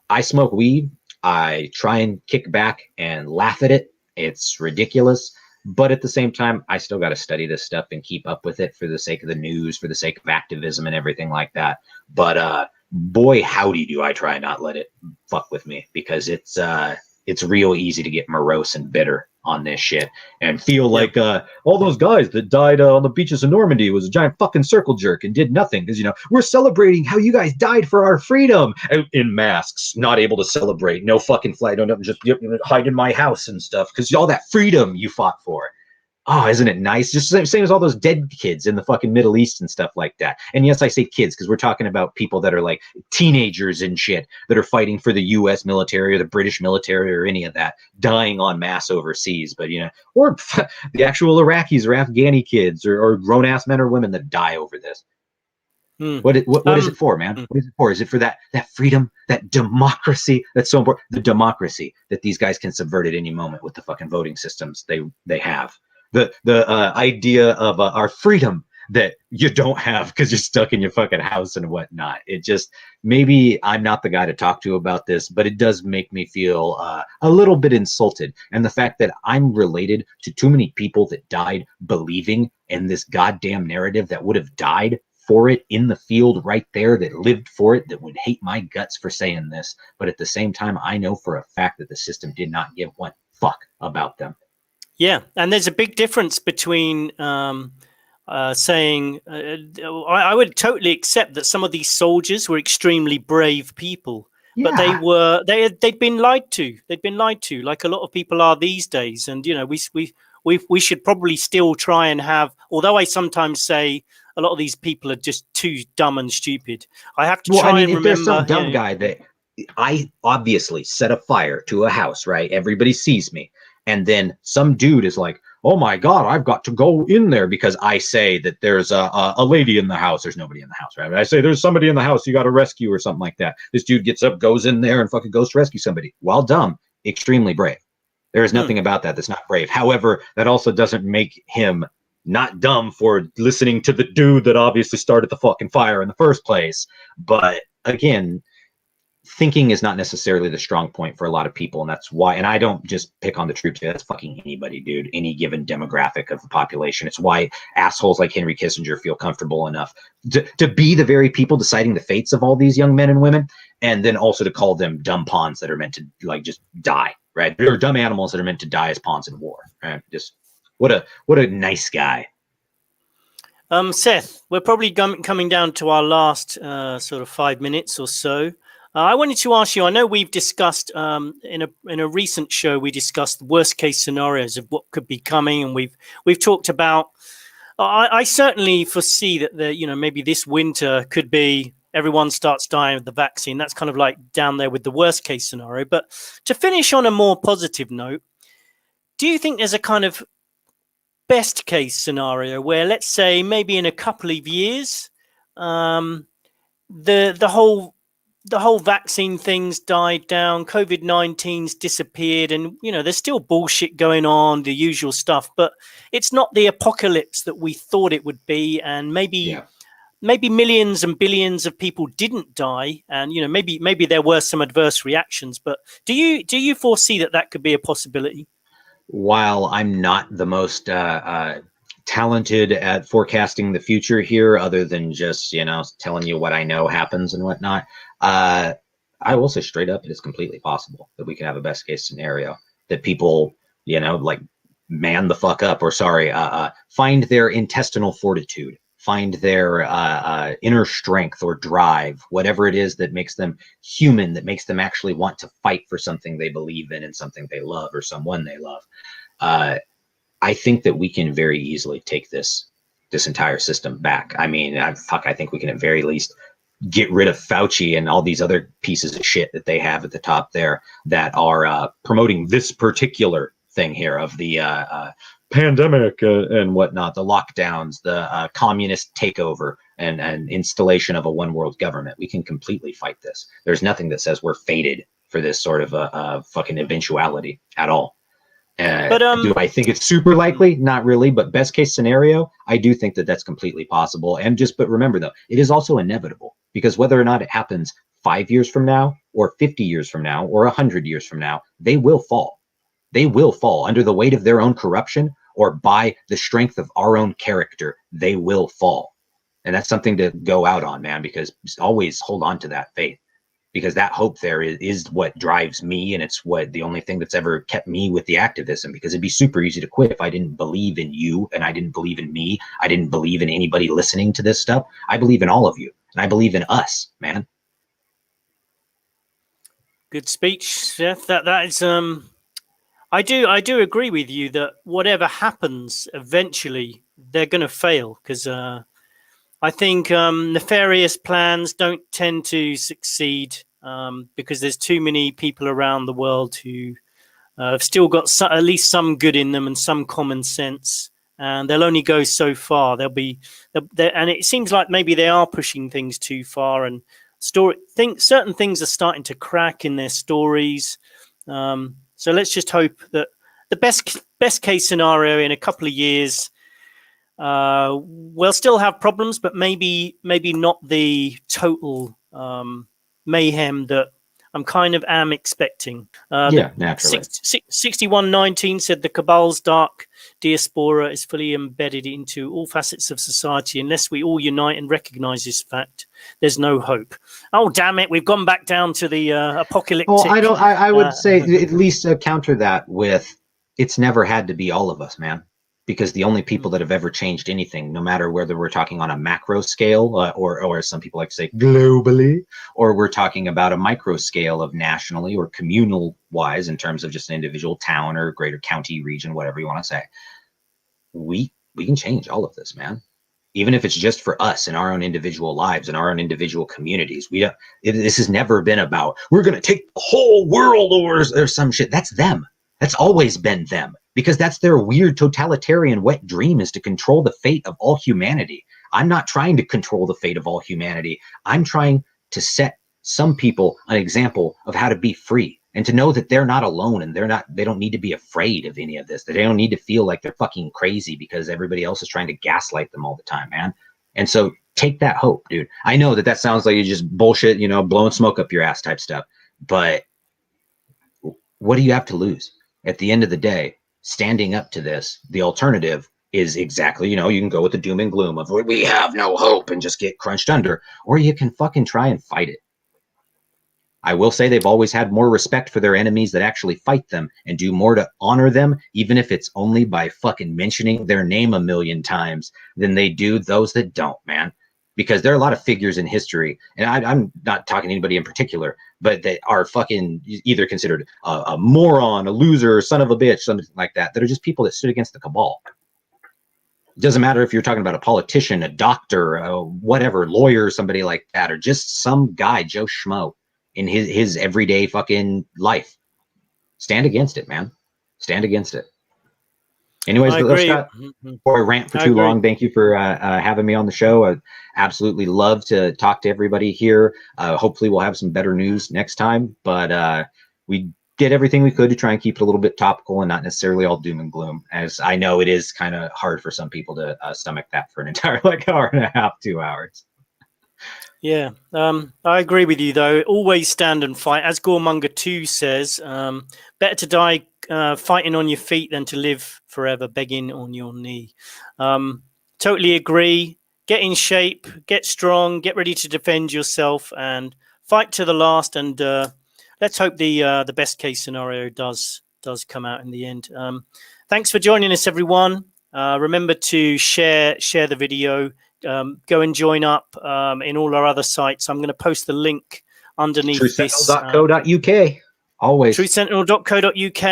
I smoke weed. I try and kick back and laugh at it. It's ridiculous. But at the same time, I still got to study this stuff and keep up with it for the sake of the news, for the sake of activism and everything like that. But boy, howdy do I try not let it fuck with me, because it's real easy to get morose and bitter on this shit and feel like all those guys that died on the beaches of Normandy was a giant fucking circle jerk and did nothing because, you know, we're celebrating how you guys died for our freedom in masks, not able to celebrate, no fucking flag, don't just hide in my house and stuff because all that freedom you fought for. Oh, isn't it nice? Just same as all those dead kids in the fucking Middle East and stuff like that. And yes, I say kids because we're talking about people that are like teenagers and shit that are fighting for the U.S. military or the British military or any of that, dying en masse overseas. But, you know, or the actual Iraqis or Afghani kids or grown-ass men or women that die over this. What is it for, man? What is it for? Is it for that freedom, that democracy that's so important? The democracy that these guys can subvert at any moment with the fucking voting systems they have. The idea of our freedom that you don't have because you're stuck in your fucking house and whatnot. It just, maybe I'm not the guy to talk to about this, but it does make me feel a little bit insulted. And the fact that I'm related to too many people that died believing in this goddamn narrative that would have died for it in the field right there, that lived for it, that would hate my guts for saying this. But at the same time, I know for a fact that the system did not give one fuck about them. Yeah, and there's a big difference between saying I would totally accept that some of these soldiers were extremely brave people, but they'd been lied to. They'd been lied to, like a lot of people are these days. And you know, we should probably still try and have, although I sometimes say a lot of these people are just too dumb and stupid, I have to try and if remember. There's some dumb guy that I obviously set a fire to a house, right? Everybody sees me. And then some dude is like, oh my God, I've got to go in there because I say that there's a lady in the house. There's nobody in the house, right? I say there's somebody in the house you got to rescue or something like that. This dude gets up, goes in there and fucking goes to rescue somebody. While dumb, extremely brave. There is nothing about that that's not brave. However, that also doesn't make him not dumb for listening to the dude that obviously started the fucking fire in the first place. But again, thinking is not necessarily the strong point for a lot of people, and that's why, and I don't just pick on the troops here, that's fucking anybody, dude, any given demographic of the population. It's why assholes like Henry Kissinger feel comfortable enough to be the very people deciding the fates of all these young men and women, and then also to call them dumb pawns that are meant to like just die, right? They're dumb animals that are meant to die as pawns in war, right? Just what a nice guy. Seth, we're probably coming down to our last sort of 5 minutes or so. I wanted to ask you, I know we've discussed in a recent show, we discussed the worst case scenarios of what could be coming. And we've talked about, I certainly foresee that maybe this winter could be everyone starts dying of the vaccine. That's kind of like down there with the worst case scenario. But to finish on a more positive note, do you think there's a kind of best case scenario where, let's say, maybe in a couple of years, the whole vaccine thing's died down, COVID-19's disappeared, and there's still bullshit going on, the usual stuff, but it's not the apocalypse that we thought it would be, and maybe millions and billions of people didn't die, and maybe there were some adverse reactions. But do you foresee that could be a possibility? While I'm not the most talented at forecasting the future here, other than just telling you what I know happens and whatnot, I will say straight up, it is completely possible that we can have a best case scenario that people like man the fuck up, or find their intestinal fortitude, find their inner strength or drive, whatever it is that makes them human, that makes them actually want to fight for something they believe in and something they love or someone they love. I think that we can very easily take this entire system back. I mean, I think we can at very least get rid of Fauci and all these other pieces of shit that they have at the top there that are promoting this particular thing here of the pandemic and whatnot, the lockdowns, the communist takeover and installation of a one world government. We can completely fight this. There's nothing that says we're fated for this sort of a fucking eventuality at all. But do I think it's super likely? Not really, but best case scenario, I do think that that's completely possible. But remember though, it is also inevitable, because whether or not it happens 5 years from now or 50 years from now or 100 years from now, they will fall. They will fall under the weight of their own corruption, or by the strength of our own character. They will fall. And that's something to go out on, man, because always hold on to that faith. Because that hope there is what drives me, and it's what the only thing that's ever kept me with the activism, because it'd be super easy to quit if I didn't believe in you, and I didn't believe in me. I didn't believe in anybody listening to this stuff. I believe in all of you, and I believe in us, man. Good speech, Seth. That is I do agree with you that whatever happens, eventually they're going to fail, because I think nefarious plans don't tend to succeed because there's too many people around the world who have still got at least some good in them and some common sense, and they'll only go so far. And it seems like maybe they are pushing things too far, and certain things are starting to crack in their stories. So let's just hope that the best case scenario in a couple of years, we'll still have problems, but maybe not the total mayhem that I'm kind of expecting. Naturally. 6119 said the cabal's dark diaspora is fully embedded into all facets of society. Unless we all unite and recognize this fact, there's no hope. Oh, damn it. We've gone back down to the apocalyptic. Well, I would say at least counter that with, it's never had to be all of us, man. because the only people that have ever changed anything, no matter whether we're talking on a macro scale or as some people like to say globally, or we're talking about a micro scale of nationally or communal wise in terms of just an individual town or greater county region, whatever you want to say, we can change all of this, man. Even if it's just for us in our own individual lives and our own individual communities. This has never been about, we're going to take the whole world or some shit. That's them. That's always been them, because that's their weird totalitarian wet dream, is to control the fate of all humanity. I'm not trying to control the fate of all humanity. I'm trying to set some people an example of how to be free and to know that they're not alone, and they don't need to be afraid of any of this. That they don't need to feel like they're fucking crazy because everybody else is trying to gaslight them all the time, man. And so take that hope, dude. I know that sounds like you just bullshit, blowing smoke up your ass type stuff, but what do you have to lose? At the end of the day, standing up to this, the alternative is exactly, you can go with the doom and gloom of we have no hope and just get crunched under, or you can fucking try and fight it. I will say they've always had more respect for their enemies that actually fight them and do more to honor them, even if it's only by fucking mentioning their name a million times, than they do those that don't, man. Because there are a lot of figures in history, and I'm not talking to anybody in particular, but that are fucking either considered a moron, a loser, son of a bitch, something like that are just people that stood against the cabal. It doesn't matter if you're talking about a politician, a doctor, whatever, lawyer, somebody like that, or just some guy, Joe Schmo, in his everyday fucking life. Stand against it, man. Stand against it. Anyways, Scott, before I rant for too long, thank you for having me on the show. I absolutely love to talk to everybody here. Hopefully we'll have some better news next time, but we did everything we could to try and keep it a little bit topical and not necessarily all doom and gloom, as I know it is kind of hard for some people to stomach that for an entire hour and a half, 2 hours. Yeah, I agree with you, though. Always stand and fight. As Goremonger 2 says, better to die fighting on your feet than to live forever begging on your knee. Totally agree. Get in shape, get strong, get ready to defend yourself, and fight to the last. And let's hope the best case scenario does come out in the end. Thanks for joining us, everyone. Remember to share the video. Go and join up in all our other sites. I'm going to post the link underneath this. TruthSentinel.co.uk. Always. TruthSentinel.co.uk.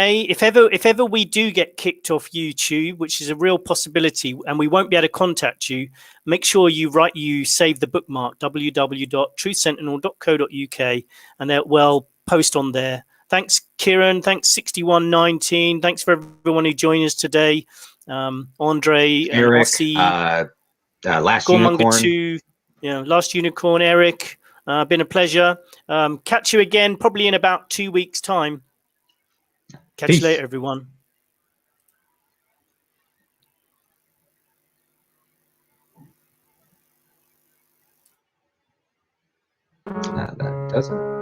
If ever we do get kicked off YouTube, which is a real possibility, and we won't be able to contact you, make sure you save the bookmark www.truthsentinel.co.uk, and we'll post on there. Thanks, Kieran. Thanks, 6119. Thanks for everyone who joined us today. Andre, Eric, Ossie, Last Unicorn. 2, Last Unicorn, Eric. Been a pleasure. Catch you again probably in about 2 weeks' time. Catch you later, everyone. That doesn't.